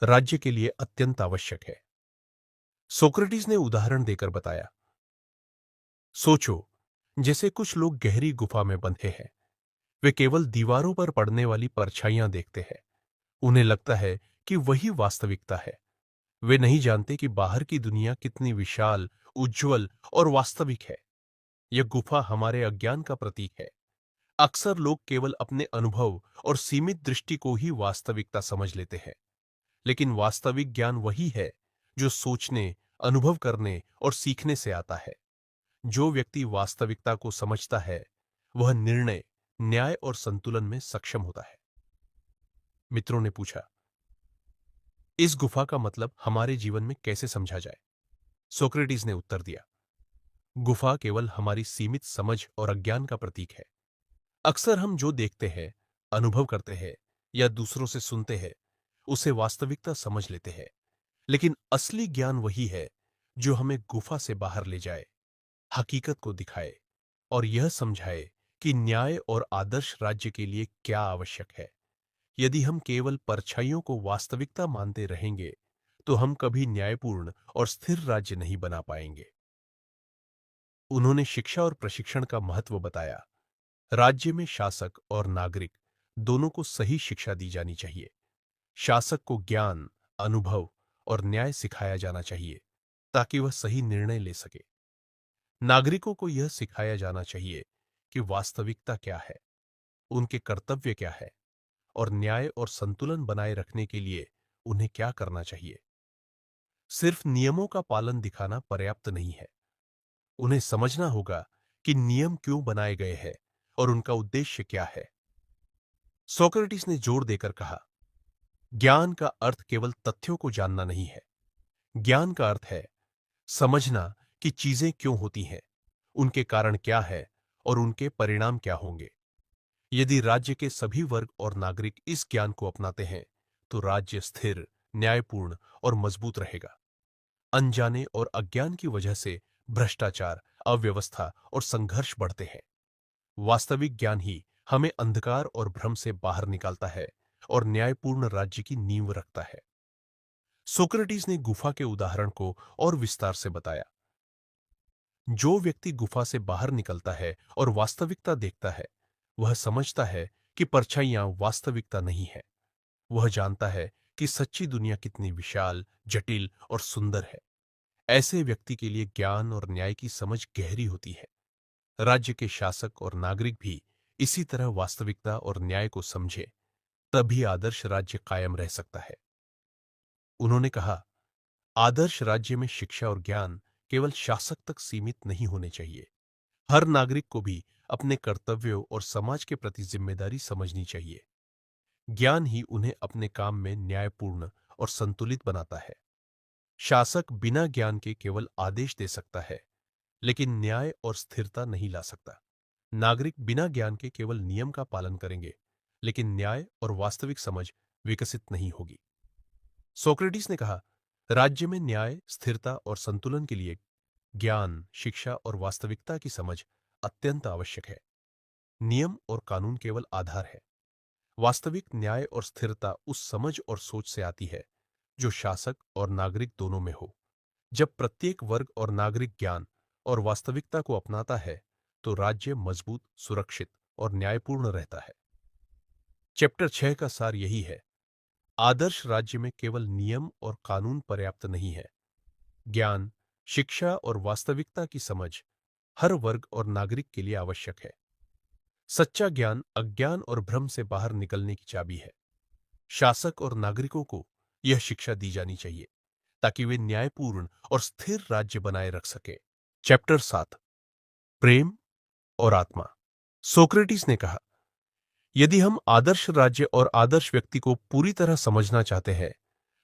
राज्य के लिए अत्यंत आवश्यक है। सोक्रेटिस ने उदाहरण देकर बताया, सोचो, जैसे कुछ लोग गहरी गुफा में बंधे हैं। वे केवल दीवारों पर पड़ने वाली परछाइयां देखते हैं। उन्हें लगता है कि वही वास्तविकता है। वे नहीं जानते कि बाहर की दुनिया कितनी विशाल, उज्जवल और वास्तविक है। यह गुफा हमारे अज्ञान का प्रतीक है। अक्सर लोग केवल अपने अनुभव और सीमित दृष्टि को ही वास्तविकता समझ लेते हैं। लेकिन वास्तविक ज्ञान वही है जो सोचने, अनुभव करने और सीखने से आता है। जो व्यक्ति वास्तविकता को समझता है, वह निर्णय, न्याय और संतुलन में सक्षम होता है। मित्रों ने पूछा, इस गुफा का मतलब हमारे जीवन में कैसे समझा जाए? सोक्रेटिस ने उत्तर दिया, गुफा केवल हमारी सीमित समझ और अज्ञान का प्रतीक है। अक्सर हम जो देखते हैं, अनुभव करते हैं या दूसरों से सुनते हैं, उसे वास्तविकता समझ लेते हैं। लेकिन असली ज्ञान वही है जो हमें गुफा से बाहर ले जाए, हकीकत को दिखाए और यह समझाए कि न्याय और आदर्श राज्य के लिए क्या आवश्यक है। यदि हम केवल परछाइयों को वास्तविकता मानते रहेंगे, तो हम कभी न्यायपूर्ण और स्थिर राज्य नहीं बना पाएंगे। उन्होंने शिक्षा और प्रशिक्षण का महत्व बताया। राज्य में शासक और नागरिक दोनों को सही शिक्षा दी जानी चाहिए। शासक को ज्ञान, अनुभव और न्याय सिखाया जाना चाहिए ताकि वह सही निर्णय ले सके। नागरिकों को यह सिखाया जाना चाहिए कि वास्तविकता क्या है, उनके कर्तव्य क्या है और न्याय और संतुलन बनाए रखने के लिए उन्हें क्या करना चाहिए। सिर्फ नियमों का पालन दिखाना पर्याप्त नहीं है। उन्हें समझना होगा कि नियम क्यों बनाए गए हैं और उनका उद्देश्य क्या है। सोक्रेटिस ने जोर देकर कहा, ज्ञान का अर्थ केवल तथ्यों को जानना नहीं है। ज्ञान का अर्थ है समझना कि चीजें क्यों होती हैं, उनके कारण क्या है और उनके परिणाम क्या होंगे। यदि राज्य के सभी वर्ग और नागरिक इस ज्ञान को अपनाते हैं, तो राज्य स्थिर, न्यायपूर्ण और मजबूत रहेगा। अनजाने और अज्ञान की वजह से भ्रष्टाचार, अव्यवस्था और संघर्ष बढ़ते हैं। वास्तविक ज्ञान ही हमें अंधकार और भ्रम से बाहर निकालता है और न्यायपूर्ण राज्य की नींव रखता है। सोक्रेटिस ने गुफा के उदाहरण को और विस्तार से बताया। जो व्यक्ति गुफा से बाहर निकलता है और वास्तविकता देखता है, वह समझता है कि परछाइयां वास्तविकता नहीं है। वह जानता है कि सच्ची दुनिया कितनी विशाल, जटिल और सुंदर है। ऐसे व्यक्ति के लिए ज्ञान और न्याय की समझ गहरी होती है। राज्य के शासक और नागरिक भी इसी तरह वास्तविकता और न्याय को समझे, तभी आदर्श राज्य कायम रह सकता है। उन्होंने कहा, आदर्श राज्य में शिक्षा और ज्ञान केवल शासक तक सीमित नहीं होने चाहिए। हर नागरिक को भी अपने कर्तव्यों और समाज के प्रति जिम्मेदारी समझनी चाहिए। ज्ञान ही उन्हें अपने काम में न्यायपूर्ण और संतुलित बनाता है। शासक बिना ज्ञान के केवल आदेश दे सकता है, लेकिन न्याय और स्थिरता नहीं ला सकता। नागरिक बिना ज्ञान के केवल नियम का पालन करेंगे, लेकिन न्याय और वास्तविक समझ विकसित नहीं होगी। सोक्रेटिस ने कहा, राज्य में न्याय, स्थिरता और संतुलन के लिए ज्ञान, शिक्षा और वास्तविकता की समझ अत्यंत आवश्यक है। नियम और कानून केवल आधार है। वास्तविक न्याय और स्थिरता उस समझ और सोच से आती है जो शासक और नागरिक दोनों में हो। जब प्रत्येक वर्ग और नागरिक ज्ञान और वास्तविकता को अपनाता है, तो राज्य मजबूत, सुरक्षित और न्यायपूर्ण रहता है। चैप्टर 6 का सार यही है, आदर्श राज्य में केवल नियम और कानून पर्याप्त नहीं है। ज्ञान, शिक्षा और वास्तविकता की समझ हर वर्ग और नागरिक के लिए आवश्यक है। सच्चा ज्ञान अज्ञान और भ्रम से बाहर निकलने की चाबी है। शासक और नागरिकों को यह शिक्षा दी जानी चाहिए ताकि वे न्यायपूर्ण और स्थिर राज्य बनाए रख सके। चैप्टर 7, प्रेम और आत्मा। सोक्रेटिस ने कहा, यदि हम आदर्श राज्य और आदर्श व्यक्ति को पूरी तरह समझना चाहते हैं,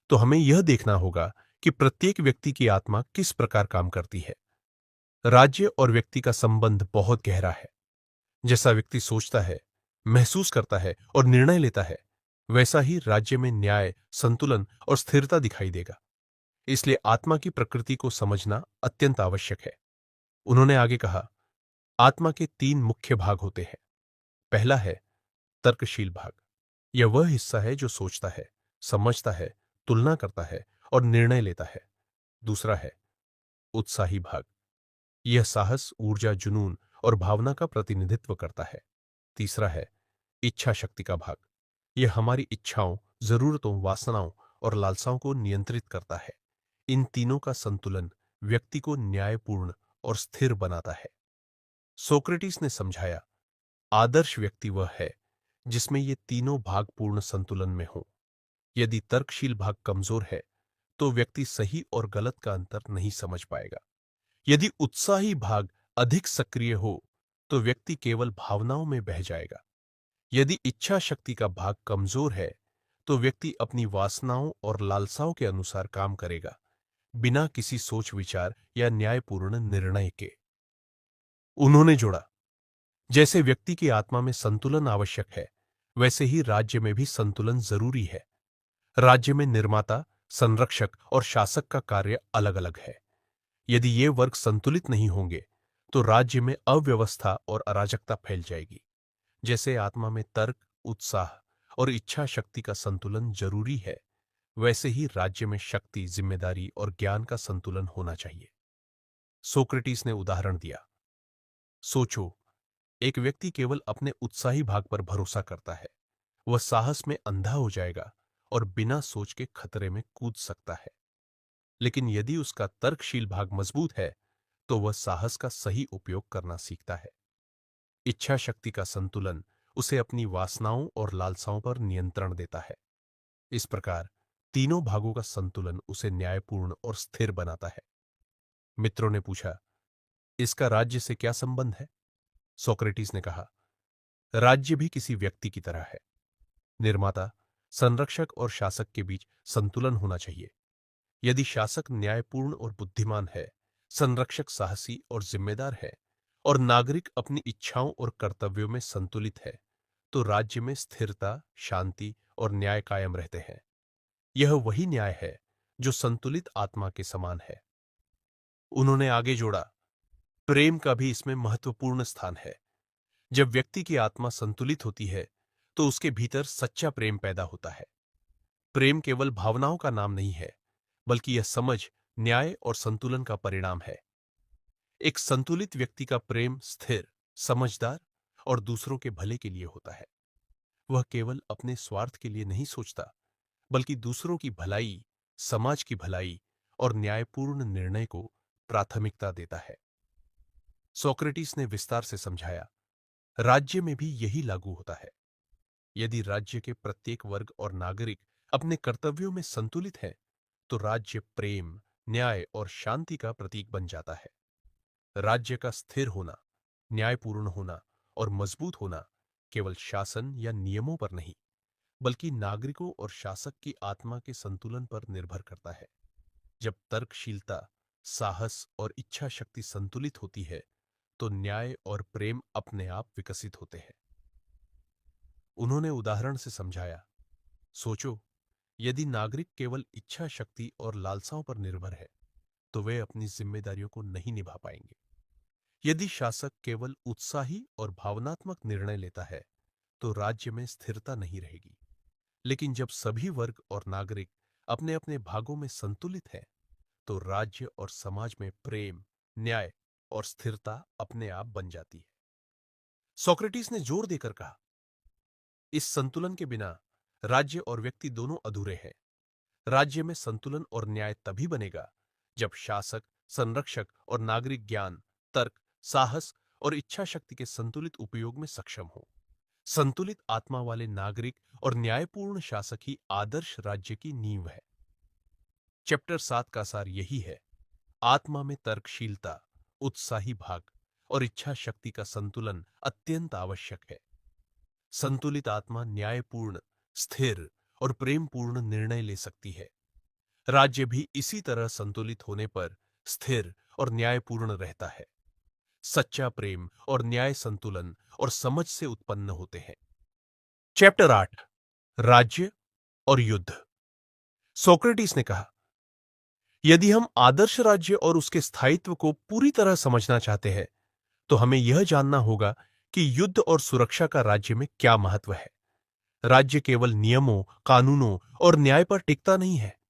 तो हमें यह देखना होगा कि प्रत्येक व्यक्ति की आत्मा किस प्रकार काम करती है। राज्य और व्यक्ति का संबंध बहुत गहरा है। जैसा व्यक्ति सोचता है, महसूस करता है और निर्णय लेता है, वैसा ही राज्य में न्याय, संतुलन और स्थिरता दिखाई देगा। इसलिए आत्मा की प्रकृति को समझना अत्यंत आवश्यक है। उन्होंने आगे कहा, आत्मा के 3 मुख्य भाग होते हैं। पहला है तर्कशील भाग। यह वह हिस्सा है जो सोचता है, समझता है, तुलना करता है और निर्णय लेता है। दूसरा है उत्साही भाग। यह साहस, ऊर्जा, जुनून और भावना का प्रतिनिधित्व करता है। तीसरा है इच्छा शक्ति का भाग। यह हमारी इच्छाओं, जरूरतों, वासनाओं और लालसाओं को नियंत्रित करता है। इन तीनों का संतुलन व्यक्ति को न्यायपूर्ण और स्थिर बनाता है। सोक्रेटिस ने समझाया, आदर्श व्यक्ति वह है जिसमें ये तीनों भाग पूर्ण संतुलन में हों। यदि तर्कशील भाग कमजोर है तो व्यक्ति सही और गलत का अंतर नहीं समझ पाएगा। यदि उत्साही भाग अधिक सक्रिय हो तो व्यक्ति केवल भावनाओं में बह जाएगा। यदि इच्छा शक्ति का भाग कमजोर है तो व्यक्ति अपनी वासनाओं और लालसाओं के अनुसार काम करेगा, बिना किसी सोच विचार या न्यायपूर्ण निर्णय के। उन्होंने जोड़ा, जैसे व्यक्ति की आत्मा में संतुलन आवश्यक है, वैसे ही राज्य में भी संतुलन जरूरी है। राज्य में निर्माता, संरक्षक और शासक का कार्य अलग अलग है। यदि ये वर्ग संतुलित नहीं होंगे तो राज्य में अव्यवस्था और अराजकता फैल जाएगी। जैसे आत्मा में तर्क, उत्साह और इच्छा शक्ति का संतुलन जरूरी है, वैसे ही राज्य में शक्ति, जिम्मेदारी और ज्ञान का संतुलन होना चाहिए। सोक्रेटिस ने उदाहरण दिया, सोचो, एक व्यक्ति केवल अपने उत्साही भाग पर भरोसा करता है। वह साहस में अंधा हो जाएगा और बिना सोच के खतरे में कूद सकता है। लेकिन यदि उसका तर्कशील भाग मजबूत है तो वह साहस का सही उपयोग करना सीखता है। इच्छा शक्ति का संतुलन उसे अपनी वासनाओं और लालसाओं पर नियंत्रण देता है। इस प्रकार तीनों भागों का संतुलन उसे न्यायपूर्ण और स्थिर बनाता है। मित्रों ने पूछा, इसका राज्य से क्या संबंध है? सोक्रेटिस ने कहा, राज्य भी किसी व्यक्ति की तरह है। निर्माता, संरक्षक और शासक के बीच संतुलन होना चाहिए। यदि शासक न्यायपूर्ण और बुद्धिमान है, संरक्षक साहसी और जिम्मेदार है, और नागरिक अपनी इच्छाओं और कर्तव्यों में संतुलित है, तो राज्य में स्थिरता, शांति और न्याय कायम रहते हैं। यह वही न्याय है जो संतुलित आत्मा के समान है। उन्होंने आगे जोड़ा, प्रेम का भी इसमें महत्वपूर्ण स्थान है। जब व्यक्ति की आत्मा संतुलित होती है तो उसके भीतर सच्चा प्रेम पैदा होता है। प्रेम केवल भावनाओं का नाम नहीं है, बल्कि यह समझ, न्याय और संतुलन का परिणाम है। एक संतुलित व्यक्ति का प्रेम स्थिर, समझदार और दूसरों के भले के लिए होता है। वह केवल अपने स्वार्थ के लिए नहीं सोचता, बल्कि दूसरों की भलाई, समाज की भलाई और न्यायपूर्ण निर्णय को प्राथमिकता देता है। सोक्रेटिस ने विस्तार से समझाया, राज्य में भी यही लागू होता है। यदि राज्य के प्रत्येक वर्ग और नागरिक अपने कर्तव्यों में संतुलित है, तो राज्य प्रेम, न्याय और शांति का प्रतीक बन जाता है। राज्य का स्थिर होना, न्यायपूर्ण होना और मजबूत होना केवल शासन या नियमों पर नहीं, बल्कि नागरिकों और शासक की आत्मा के संतुलन पर निर्भर करता है। जब तर्कशीलता, साहस और इच्छा शक्ति संतुलित होती है, तो न्याय और प्रेम अपने आप विकसित होते हैं। उन्होंने उदाहरण से समझाया, सोचो, यदि नागरिक केवल इच्छा शक्ति और लालसाओं पर निर्भर है, तो वे अपनी जिम्मेदारियों को नहीं निभा पाएंगे। यदि शासक केवल उत्साही और भावनात्मक निर्णय लेता है, तो राज्य में स्थिरता नहीं रहेगी। लेकिन जब सभी वर्ग और नागरिक अपने अपने भागों में संतुलित हैं, तो राज्य और समाज में प्रेम, न्याय और स्थिरता अपने आप बन जाती है। सोक्रेटिस ने जोर देकर कहा, इस संतुलन के बिना राज्य और व्यक्ति दोनों अधूरे हैं। राज्य में संतुलन और न्याय तभी बनेगा जब शासक, संरक्षक और नागरिक ज्ञान, तर्क, साहस और इच्छा शक्ति के संतुलित उपयोग में सक्षम हो। संतुलित आत्मा वाले नागरिक और न्यायपूर्ण शासक ही आदर्श राज्य की नींव है। चैप्टर 7 का सार यही है, आत्मा में तर्कशीलता, उत्साही भाग और इच्छा शक्ति का संतुलन अत्यंत आवश्यक है। संतुलित आत्मा न्यायपूर्ण, स्थिर और प्रेमपूर्ण निर्णय ले सकती है। राज्य भी इसी तरह संतुलित होने पर स्थिर और न्यायपूर्ण रहता है। सच्चा प्रेम और न्याय संतुलन और समझ से उत्पन्न होते हैं। चैप्टर 8, राज्य और युद्ध। सोक्रेटिस ने कहा, यदि हम आदर्श राज्य और उसके स्थायित्व को पूरी तरह समझना चाहते हैं, तो हमें यह जानना होगा कि युद्ध और सुरक्षा का राज्य में क्या महत्व है। राज्य केवल नियमों, कानूनों और न्याय पर टिकता नहीं है।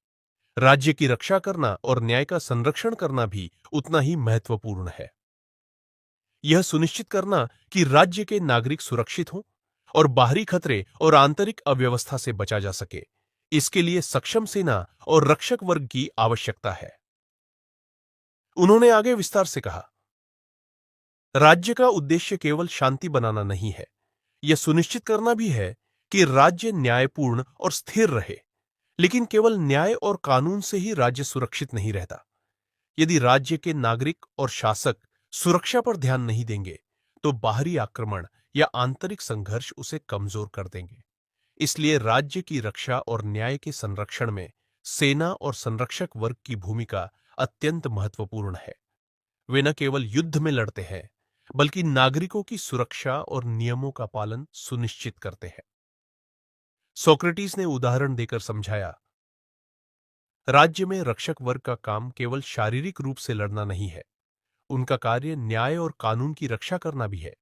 राज्य की रक्षा करना और न्याय का संरक्षण करना भी उतना ही महत्वपूर्ण है। यह सुनिश्चित करना कि राज्य के नागरिक सुरक्षित हों और बाहरी खतरे और आंतरिक अव्यवस्था से बचा जा सके, इसके लिए सक्षम सेना और रक्षक वर्ग की आवश्यकता है। उन्होंने आगे विस्तार से कहा, राज्य का उद्देश्य केवल शांति बनाना नहीं है, यह सुनिश्चित करना भी है कि राज्य न्यायपूर्ण और स्थिर रहे। लेकिन केवल न्याय और कानून से ही राज्य सुरक्षित नहीं रहता। यदि राज्य के नागरिक और शासक सुरक्षा पर ध्यान नहीं देंगे, तो बाहरी आक्रमण या आंतरिक संघर्ष उसे कमजोर कर देंगे। इसलिए राज्य की रक्षा और न्याय के संरक्षण में सेना और संरक्षक वर्ग की भूमिका अत्यंत महत्वपूर्ण है। वे न केवल युद्ध में लड़ते हैं, बल्कि नागरिकों की सुरक्षा और नियमों का पालन सुनिश्चित करते हैं। सोक्रेटिस ने उदाहरण देकर समझाया, राज्य में रक्षक वर्ग का काम केवल शारीरिक रूप से लड़ना नहीं है, उनका कार्य न्याय और कानून की रक्षा करना भी है।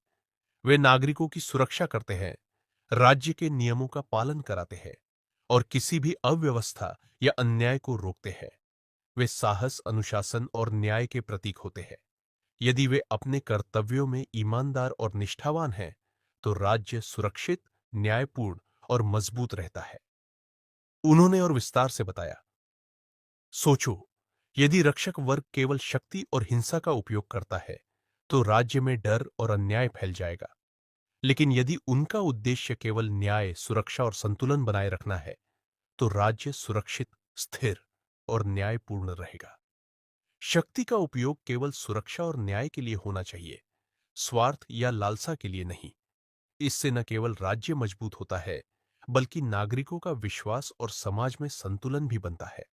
वे नागरिकों की सुरक्षा करते हैं, राज्य के नियमों का पालन कराते हैं और किसी भी अव्यवस्था या अन्याय को रोकते हैं। वे साहस, अनुशासन और न्याय के प्रतीक होते हैं। यदि वे अपने कर्तव्यों में ईमानदार और निष्ठावान हैं, तो राज्य सुरक्षित, न्यायपूर्ण और मजबूत रहता है। उन्होंने और विस्तार से बताया, सोचो, यदि रक्षक वर्ग केवल शक्ति और हिंसा का उपयोग करता है, तो राज्य में डर और अन्याय फैल जाएगा। लेकिन यदि उनका उद्देश्य केवल न्याय, सुरक्षा और संतुलन बनाए रखना है, तो राज्य सुरक्षित, स्थिर और न्यायपूर्ण रहेगा। शक्ति का उपयोग केवल सुरक्षा और न्याय के लिए होना चाहिए, स्वार्थ या लालसा के लिए नहीं। इससे न केवल राज्य मजबूत होता है, बल्कि नागरिकों का विश्वास और समाज में संतुलन भी बनता है।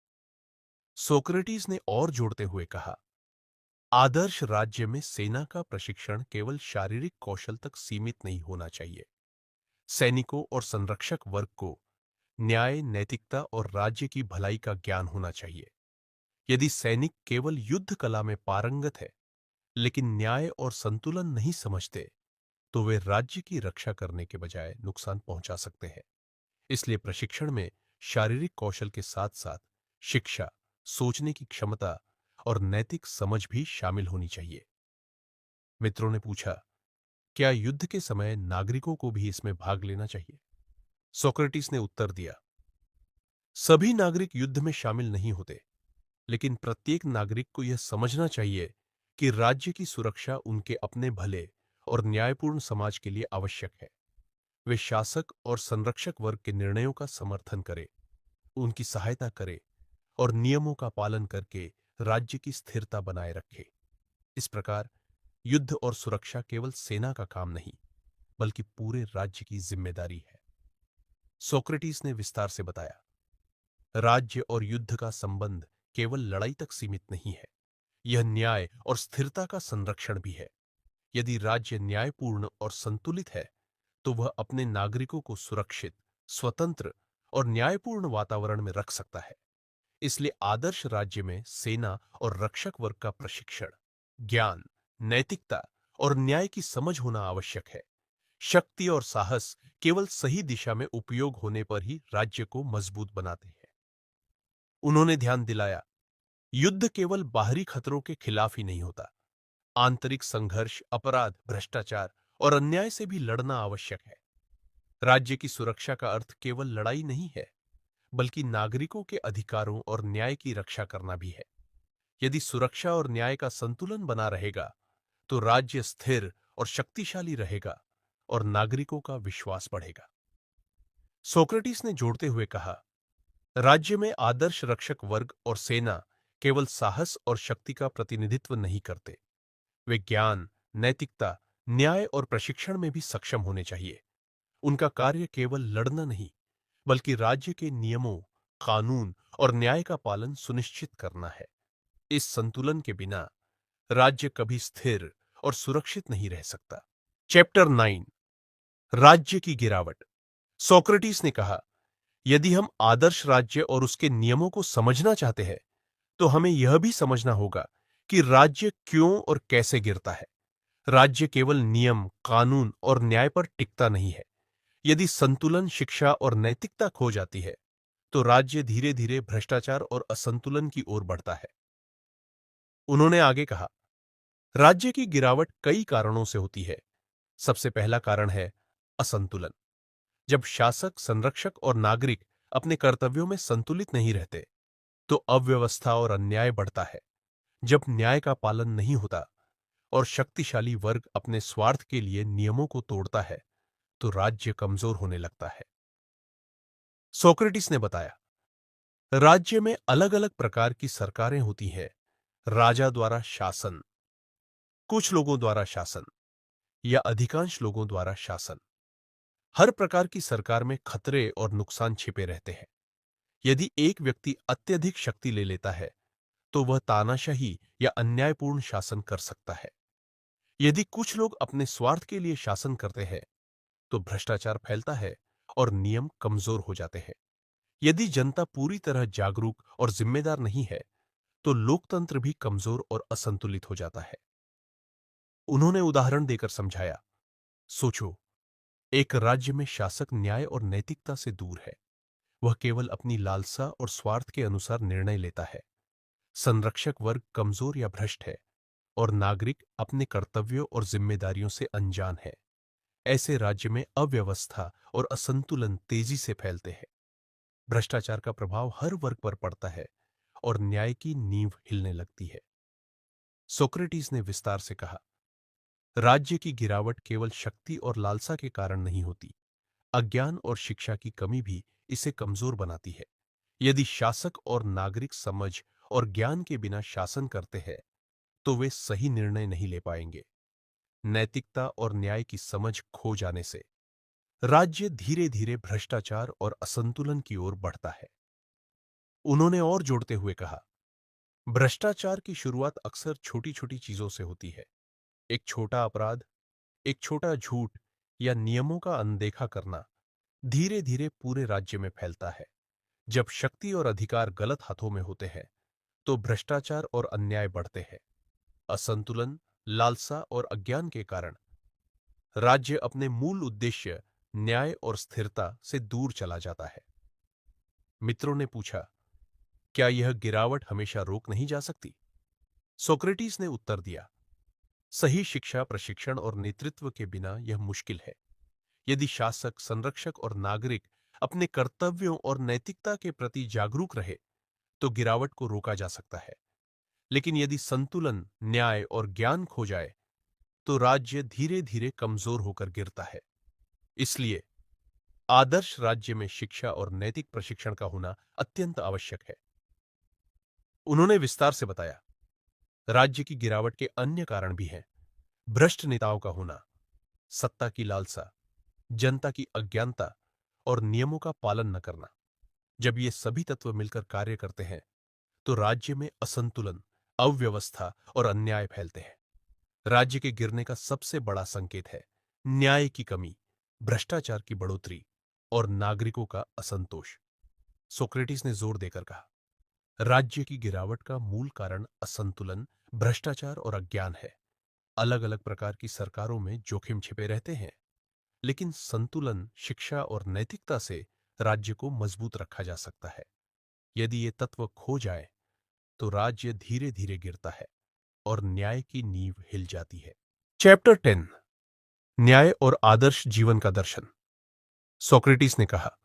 सोक्रेटिस ने और जोड़ते हुए कहा, आदर्श राज्य में सेना का प्रशिक्षण केवल शारीरिक कौशल तक सीमित नहीं होना चाहिए। सैनिकों और संरक्षक वर्ग को न्याय, नैतिकता और राज्य की भलाई का ज्ञान होना चाहिए। यदि सैनिक केवल युद्ध कला में पारंगत है, लेकिन न्याय और संतुलन नहीं समझते, तो वे राज्य की रक्षा करने के बजाय नुकसान पहुंचा सकते हैं। इसलिए प्रशिक्षण में शारीरिक कौशल के साथ साथ शिक्षा, सोचने की क्षमता और नैतिक समझ भी शामिल होनी चाहिए। मित्रों ने पूछा, क्या युद्ध के समय नागरिकों को भी इसमें भाग लेना चाहिए? सोक्रेटिस ने उत्तर दिया, सभी नागरिक युद्ध में शामिल नहीं होते, लेकिन प्रत्येक नागरिक को यह समझना चाहिए कि राज्य की सुरक्षा उनके अपने भले और न्यायपूर्ण समाज के लिए आवश्यक है। वे शासक और संरक्षक वर्ग के निर्णयों का समर्थन करें, उनकी सहायता करें और नियमों का पालन करके राज्य की स्थिरता बनाए रखें। इस प्रकार युद्ध और सुरक्षा केवल सेना का काम नहीं, बल्कि पूरे राज्य की जिम्मेदारी है। सोक्रेटिस ने विस्तार से बताया, राज्य और युद्ध का संबंध केवल लड़ाई तक सीमित नहीं है, यह न्याय और स्थिरता का संरक्षण भी है। यदि राज्य न्यायपूर्ण और संतुलित है, तो वह अपने नागरिकों को सुरक्षित, स्वतंत्र और न्यायपूर्ण वातावरण में रख सकता है। इसलिए आदर्श राज्य में सेना और रक्षक वर्ग का प्रशिक्षण, ज्ञान, नैतिकता और न्याय की समझ होना आवश्यक है। शक्ति और साहस केवल सही दिशा में उपयोग होने पर ही राज्य को मजबूत बनाते हैं। उन्होंने ध्यान दिलाया, युद्ध केवल बाहरी खतरों के खिलाफ ही नहीं होता, आंतरिक संघर्ष, अपराध, भ्रष्टाचार और अन्याय से भी लड़ना आवश्यक है। राज्य की सुरक्षा का अर्थ केवल लड़ाई नहीं है, बल्कि नागरिकों के अधिकारों और न्याय की रक्षा करना भी है। यदि सुरक्षा और न्याय का संतुलन बना रहेगा, तो राज्य स्थिर और शक्तिशाली रहेगा और नागरिकों का विश्वास बढ़ेगा। सोक्रेटिस ने जोड़ते हुए कहा, राज्य में आदर्श रक्षक वर्ग और सेना केवल साहस और शक्ति का प्रतिनिधित्व नहीं करते, वे ज्ञान, नैतिकता, न्याय और प्रशिक्षण में भी सक्षम होने चाहिए। उनका कार्य केवल लड़ना नहीं, बल्कि राज्य के नियमों, कानून और न्याय का पालन सुनिश्चित करना है। इस संतुलन के बिना राज्य कभी स्थिर और सुरक्षित नहीं रह सकता। चैप्टर 9, राज्य की गिरावट। सोक्रेटिस ने कहा, यदि हम आदर्श राज्य और उसके नियमों को समझना चाहते हैं, तो हमें यह भी समझना होगा कि राज्य क्यों और कैसे गिरता है। राज्य केवल नियम, कानून और न्याय पर टिकता नहीं है। यदि संतुलन, शिक्षा और नैतिकता खो जाती है, तो राज्य धीरे धीरे भ्रष्टाचार और असंतुलन की ओर बढ़ता है। उन्होंने आगे कहा, राज्य की गिरावट कई कारणों से होती है। सबसे पहला कारण है असंतुलन। जब शासक, संरक्षक और नागरिक अपने कर्तव्यों में संतुलित नहीं रहते, तो अव्यवस्था और अन्याय बढ़ता है। जब न्याय का पालन नहीं होता और शक्तिशाली वर्ग अपने स्वार्थ के लिए नियमों को तोड़ता है, तो राज्य कमजोर होने लगता है। सोक्रेटिस ने बताया, राज्य में अलग अलग प्रकार की सरकारें होती हैं। राजा द्वारा शासन, कुछ लोगों द्वारा शासन या अधिकांश लोगों द्वारा शासन। हर प्रकार की सरकार में खतरे और नुकसान छिपे रहते हैं। यदि एक व्यक्ति अत्यधिक शक्ति ले लेता है, तो वह तानाशाही या अन्यायपूर्ण शासन कर सकता है। यदि कुछ लोग अपने स्वार्थ के लिए शासन करते हैं, तो भ्रष्टाचार फैलता है और नियम कमजोर हो जाते हैं। यदि जनता पूरी तरह जागरूक और जिम्मेदार नहीं है, तो लोकतंत्र भी कमजोर और असंतुलित हो जाता है। उन्होंने उदाहरण देकर समझाया, सोचो, एक राज्य में शासक न्याय और नैतिकता से दूर है। वह केवल अपनी लालसा और स्वार्थ के अनुसार निर्णय लेता है। संरक्षक वर्ग कमजोर या भ्रष्ट है और नागरिक अपने कर्तव्यों और जिम्मेदारियों से अनजान है। ऐसे राज्य में अव्यवस्था और असंतुलन तेजी से फैलते हैं। भ्रष्टाचार का प्रभाव हर वर्ग पर पड़ता है और न्याय की नींव हिलने लगती है। सोक्रेटिस ने विस्तार से कहा, राज्य की गिरावट केवल शक्ति और लालसा के कारण नहीं होती। अज्ञान और शिक्षा की कमी भी इसे कमजोर बनाती है। यदि शासक और नागरिक समझ और ज्ञान के बिना शासन करते हैं, तो वे सही निर्णय नहीं ले पाएंगे। नैतिकता और न्याय की समझ खो जाने से राज्य धीरे धीरे भ्रष्टाचार और असंतुलन की ओर बढ़ता है। उन्होंने और जोड़ते हुए कहा, भ्रष्टाचार की शुरुआत अक्सर छोटी छोटी चीजों से होती है। एक छोटा अपराध, एक छोटा झूठ या नियमों का अनदेखा करना धीरे धीरे पूरे राज्य में फैलता है। जब शक्ति और अधिकार गलत हाथों में होते हैं, तो भ्रष्टाचार और अन्याय बढ़ते हैं। असंतुलन, लालसा और अज्ञान के कारण राज्य अपने मूल उद्देश्य, न्याय और स्थिरता से दूर चला जाता है। मित्रों ने पूछा, क्या यह गिरावट हमेशा रोक नहीं जा सकती? सोक्रेटिस ने उत्तर दिया, सही शिक्षा, प्रशिक्षण और नेतृत्व के बिना यह मुश्किल है। यदि शासक, संरक्षक और नागरिक अपने कर्तव्यों और नैतिकता के प्रति जागरूक रहे, तो गिरावट को रोका जा सकता है। लेकिन यदि संतुलन, न्याय और ज्ञान खो जाए, तो राज्य धीरे धीरे कमजोर होकर गिरता है। इसलिए आदर्श राज्य में शिक्षा और नैतिक प्रशिक्षण का होना अत्यंत आवश्यक है। उन्होंने विस्तार से बताया, राज्य की गिरावट के अन्य कारण भी हैं। भ्रष्ट नेताओं का होना, सत्ता की लालसा, जनता की अज्ञानता और नियमों का पालन न करना। जब ये सभी तत्व मिलकर कार्य करते हैं, तो राज्य में असंतुलन, अव्यवस्था और अन्याय फैलते हैं। राज्य के गिरने का सबसे बड़ा संकेत है न्याय की कमी, भ्रष्टाचार की बढ़ोतरी और नागरिकों का असंतोष। सोक्रेटिस ने जोर देकर कहा, राज्य की गिरावट का मूल कारण असंतुलन, भ्रष्टाचार और अज्ञान है। अलग अलग प्रकार की सरकारों में जोखिम छिपे रहते हैं, लेकिन संतुलन, शिक्षा और नैतिकता से राज्य को मजबूत रखा जा सकता है। यदि ये तत्व खो जाए, तो राज्य धीरे धीरे गिरता है और न्याय की नींव हिल जाती है। चैप्टर 10, न्याय और आदर्श जीवन का दर्शन। सोक्रेटिस ने कहा,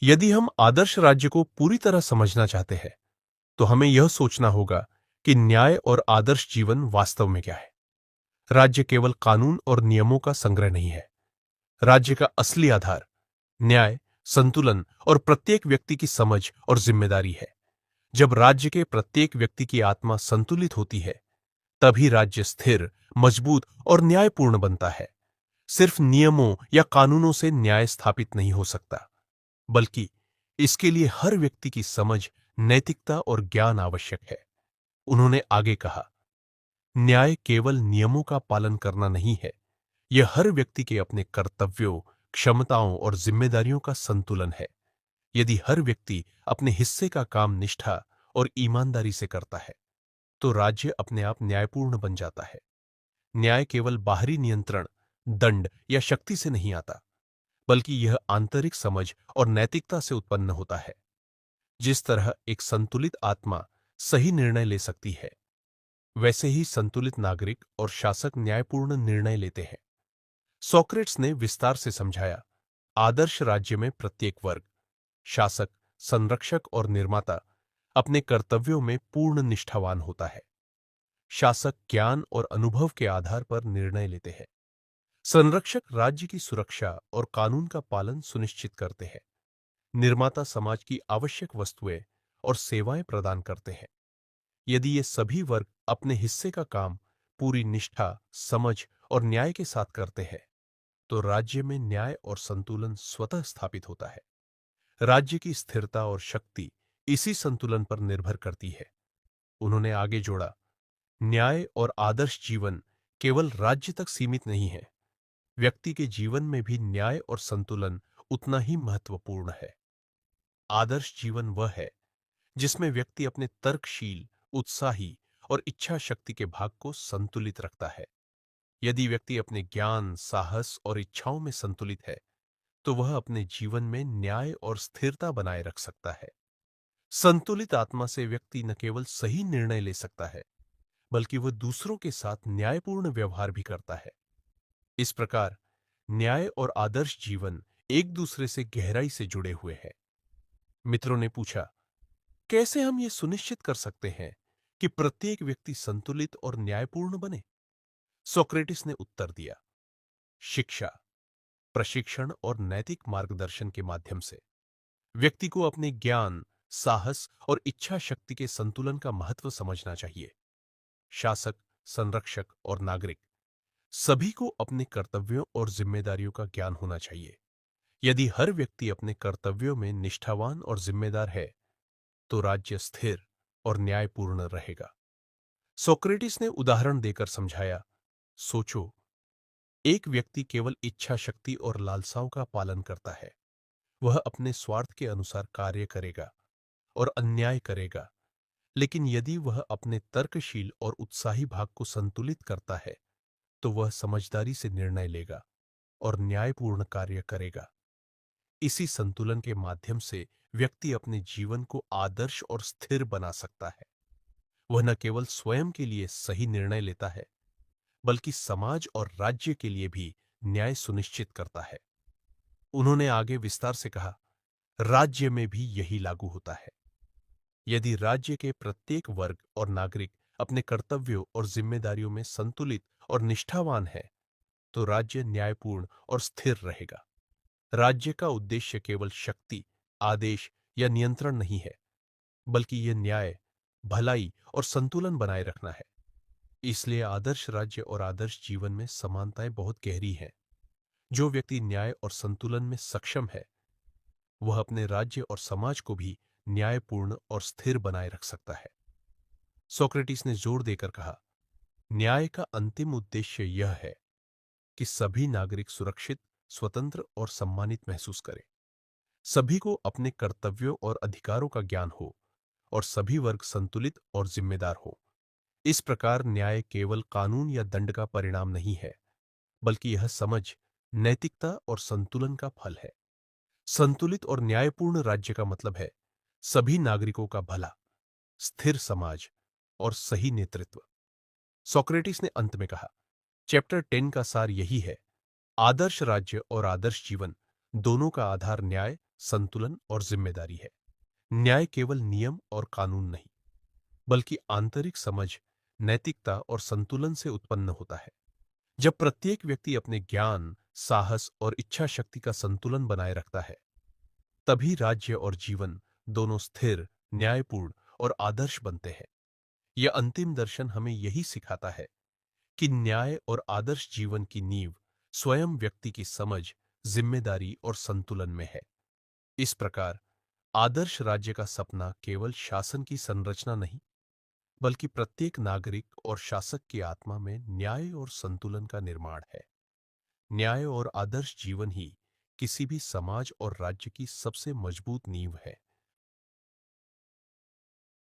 यदि हम आदर्श राज्य को पूरी तरह समझना चाहते हैं, तो हमें यह सोचना होगा कि न्याय और आदर्श जीवन वास्तव में क्या है। राज्य केवल कानून और नियमों का संग्रह नहीं है। राज्य का असली आधार न्याय, संतुलन और प्रत्येक व्यक्ति की समझ और जिम्मेदारी है। जब राज्य के प्रत्येक व्यक्ति की आत्मा संतुलित होती है, तभी राज्य स्थिर, मजबूत और न्यायपूर्ण बनता है। सिर्फ नियमों या कानूनों से न्याय स्थापित नहीं हो सकता, बल्कि इसके लिए हर व्यक्ति की समझ, नैतिकता और ज्ञान आवश्यक है। उन्होंने आगे कहा, न्याय केवल नियमों का पालन करना नहीं है, यह हर व्यक्ति के अपने कर्तव्यों, क्षमताओं और जिम्मेदारियों का संतुलन है। यदि हर व्यक्ति अपने हिस्से का काम निष्ठा और ईमानदारी से करता है, तो राज्य अपने आप न्यायपूर्ण बन जाता है। न्याय केवल बाहरी नियंत्रण, दंड या शक्ति से नहीं आता, बल्कि यह आंतरिक समझ और नैतिकता से उत्पन्न होता है। जिस तरह एक संतुलित आत्मा सही निर्णय ले सकती है, वैसे ही संतुलित नागरिक और शासक न्यायपूर्ण निर्णय लेते हैं। सोक्रेट्स ने विस्तार से समझाया, आदर्श राज्य में प्रत्येक वर्ग, शासक, संरक्षक और निर्माता अपने कर्तव्यों में पूर्ण निष्ठावान होता है। शासक ज्ञान और अनुभव के आधार पर निर्णय लेते हैं। संरक्षक राज्य की सुरक्षा और कानून का पालन सुनिश्चित करते हैं। निर्माता समाज की आवश्यक वस्तुएं और सेवाएं प्रदान करते हैं। यदि ये सभी वर्ग अपने हिस्से का काम पूरी निष्ठा, समझ और न्याय के साथ करते हैं, तो राज्य में न्याय और संतुलन स्वतः स्थापित होता है। राज्य की स्थिरता और शक्ति इसी संतुलन पर निर्भर करती है। उन्होंने आगे जोड़ा, न्याय और आदर्श जीवन केवल राज्य तक सीमित नहीं है, व्यक्ति के जीवन में भी न्याय और संतुलन उतना ही महत्वपूर्ण है। आदर्श जीवन वह है जिसमें व्यक्ति अपने तर्कशील, उत्साही और इच्छा शक्ति के भाग को संतुलित रखता है। यदि व्यक्ति अपने ज्ञान, साहस और इच्छाओं में संतुलित है, तो वह अपने जीवन में न्याय और स्थिरता बनाए रख सकता है। संतुलित आत्मा से व्यक्ति न केवल सही निर्णय ले सकता है, बल्कि वह दूसरों के साथ न्यायपूर्ण व्यवहार भी करता है। इस प्रकार न्याय और आदर्श जीवन एक दूसरे से गहराई से जुड़े हुए हैं। मित्रों ने पूछा, कैसे हम ये सुनिश्चित कर सकते हैं कि प्रत्येक व्यक्ति संतुलित और न्यायपूर्ण बने? सोक्रेटिस ने उत्तर दिया, शिक्षा, प्रशिक्षण और नैतिक मार्गदर्शन के माध्यम से। व्यक्ति को अपने ज्ञान, साहस और इच्छा शक्ति के संतुलन का महत्व समझना चाहिए। शासक, संरक्षक और नागरिक सभी को अपने कर्तव्यों और जिम्मेदारियों का ज्ञान होना चाहिए। यदि हर व्यक्ति अपने कर्तव्यों में निष्ठावान और जिम्मेदार है, तो राज्य स्थिर और न्यायपूर्ण रहेगा। सोक्रेटिस ने उदाहरण देकर समझाया, सोचो, एक व्यक्ति केवल इच्छा शक्ति और लालसाओं का पालन करता है। वह अपने स्वार्थ के अनुसार कार्य करेगा और अन्याय करेगा। लेकिन यदि वह अपने तर्कशील और उत्साही भाग को संतुलित करता है, तो वह समझदारी से निर्णय लेगा और न्यायपूर्ण कार्य करेगा। इसी संतुलन के माध्यम से व्यक्ति अपने जीवन को आदर्श और स्थिर बना सकता है। वह न केवल स्वयं के लिए सही निर्णय लेता है, बल्कि समाज और राज्य के लिए भी न्याय सुनिश्चित करता है। उन्होंने आगे विस्तार से कहा, राज्य में भी यही लागू होता है। यदि राज्य के प्रत्येक वर्ग और नागरिक अपने कर्तव्यों और जिम्मेदारियों में संतुलित और निष्ठावान है, तो राज्य न्यायपूर्ण और स्थिर रहेगा। राज्य का उद्देश्य केवल शक्ति, आदेश या नियंत्रण नहीं है, बल्कि यह न्याय, भलाई और संतुलन बनाए रखना है। इसलिए आदर्श राज्य और आदर्श जीवन में समानताएं बहुत गहरी हैं। जो व्यक्ति न्याय और संतुलन में सक्षम है, वह अपने राज्य और समाज को भी न्यायपूर्ण और स्थिर बनाए रख सकता है। सोक्रेटिस ने जोर देकर कहा, न्याय का अंतिम उद्देश्य यह है कि सभी नागरिक सुरक्षित, स्वतंत्र और सम्मानित महसूस करें। सभी को अपने कर्तव्यों और अधिकारों का ज्ञान हो और सभी वर्ग संतुलित और जिम्मेदार हो। इस प्रकार न्याय केवल कानून या दंड का परिणाम नहीं है, बल्कि यह समझ, नैतिकता और संतुलन का फल है। संतुलित और न्यायपूर्ण राज्य का मतलब है सभी नागरिकों का भला, स्थिर समाज और सही नेतृत्व। सोक्रेटिस ने अंत में कहा, चैप्टर 10 का सार यही है, आदर्श राज्य और आदर्श जीवन दोनों का आधार न्याय, संतुलन और जिम्मेदारी है। न्याय केवल नियम और कानून नहीं, बल्कि आंतरिक समझ, नैतिकता और संतुलन से उत्पन्न होता है। जब प्रत्येक व्यक्ति अपने ज्ञान, साहस और इच्छा शक्ति का संतुलन बनाए रखता है, तभी राज्य और जीवन दोनों स्थिर, न्यायपूर्ण और आदर्श बनते हैं। यह अंतिम दर्शन हमें यही सिखाता है कि न्याय और आदर्श जीवन की नींव स्वयं व्यक्ति की समझ, जिम्मेदारी और संतुलन में है। इस प्रकार आदर्श राज्य का सपना केवल शासन की संरचना नहीं, बल्कि प्रत्येक नागरिक और शासक की आत्मा में न्याय और संतुलन का निर्माण है। न्याय और आदर्श जीवन ही किसी भी समाज और राज्य की सबसे मजबूत नींव है।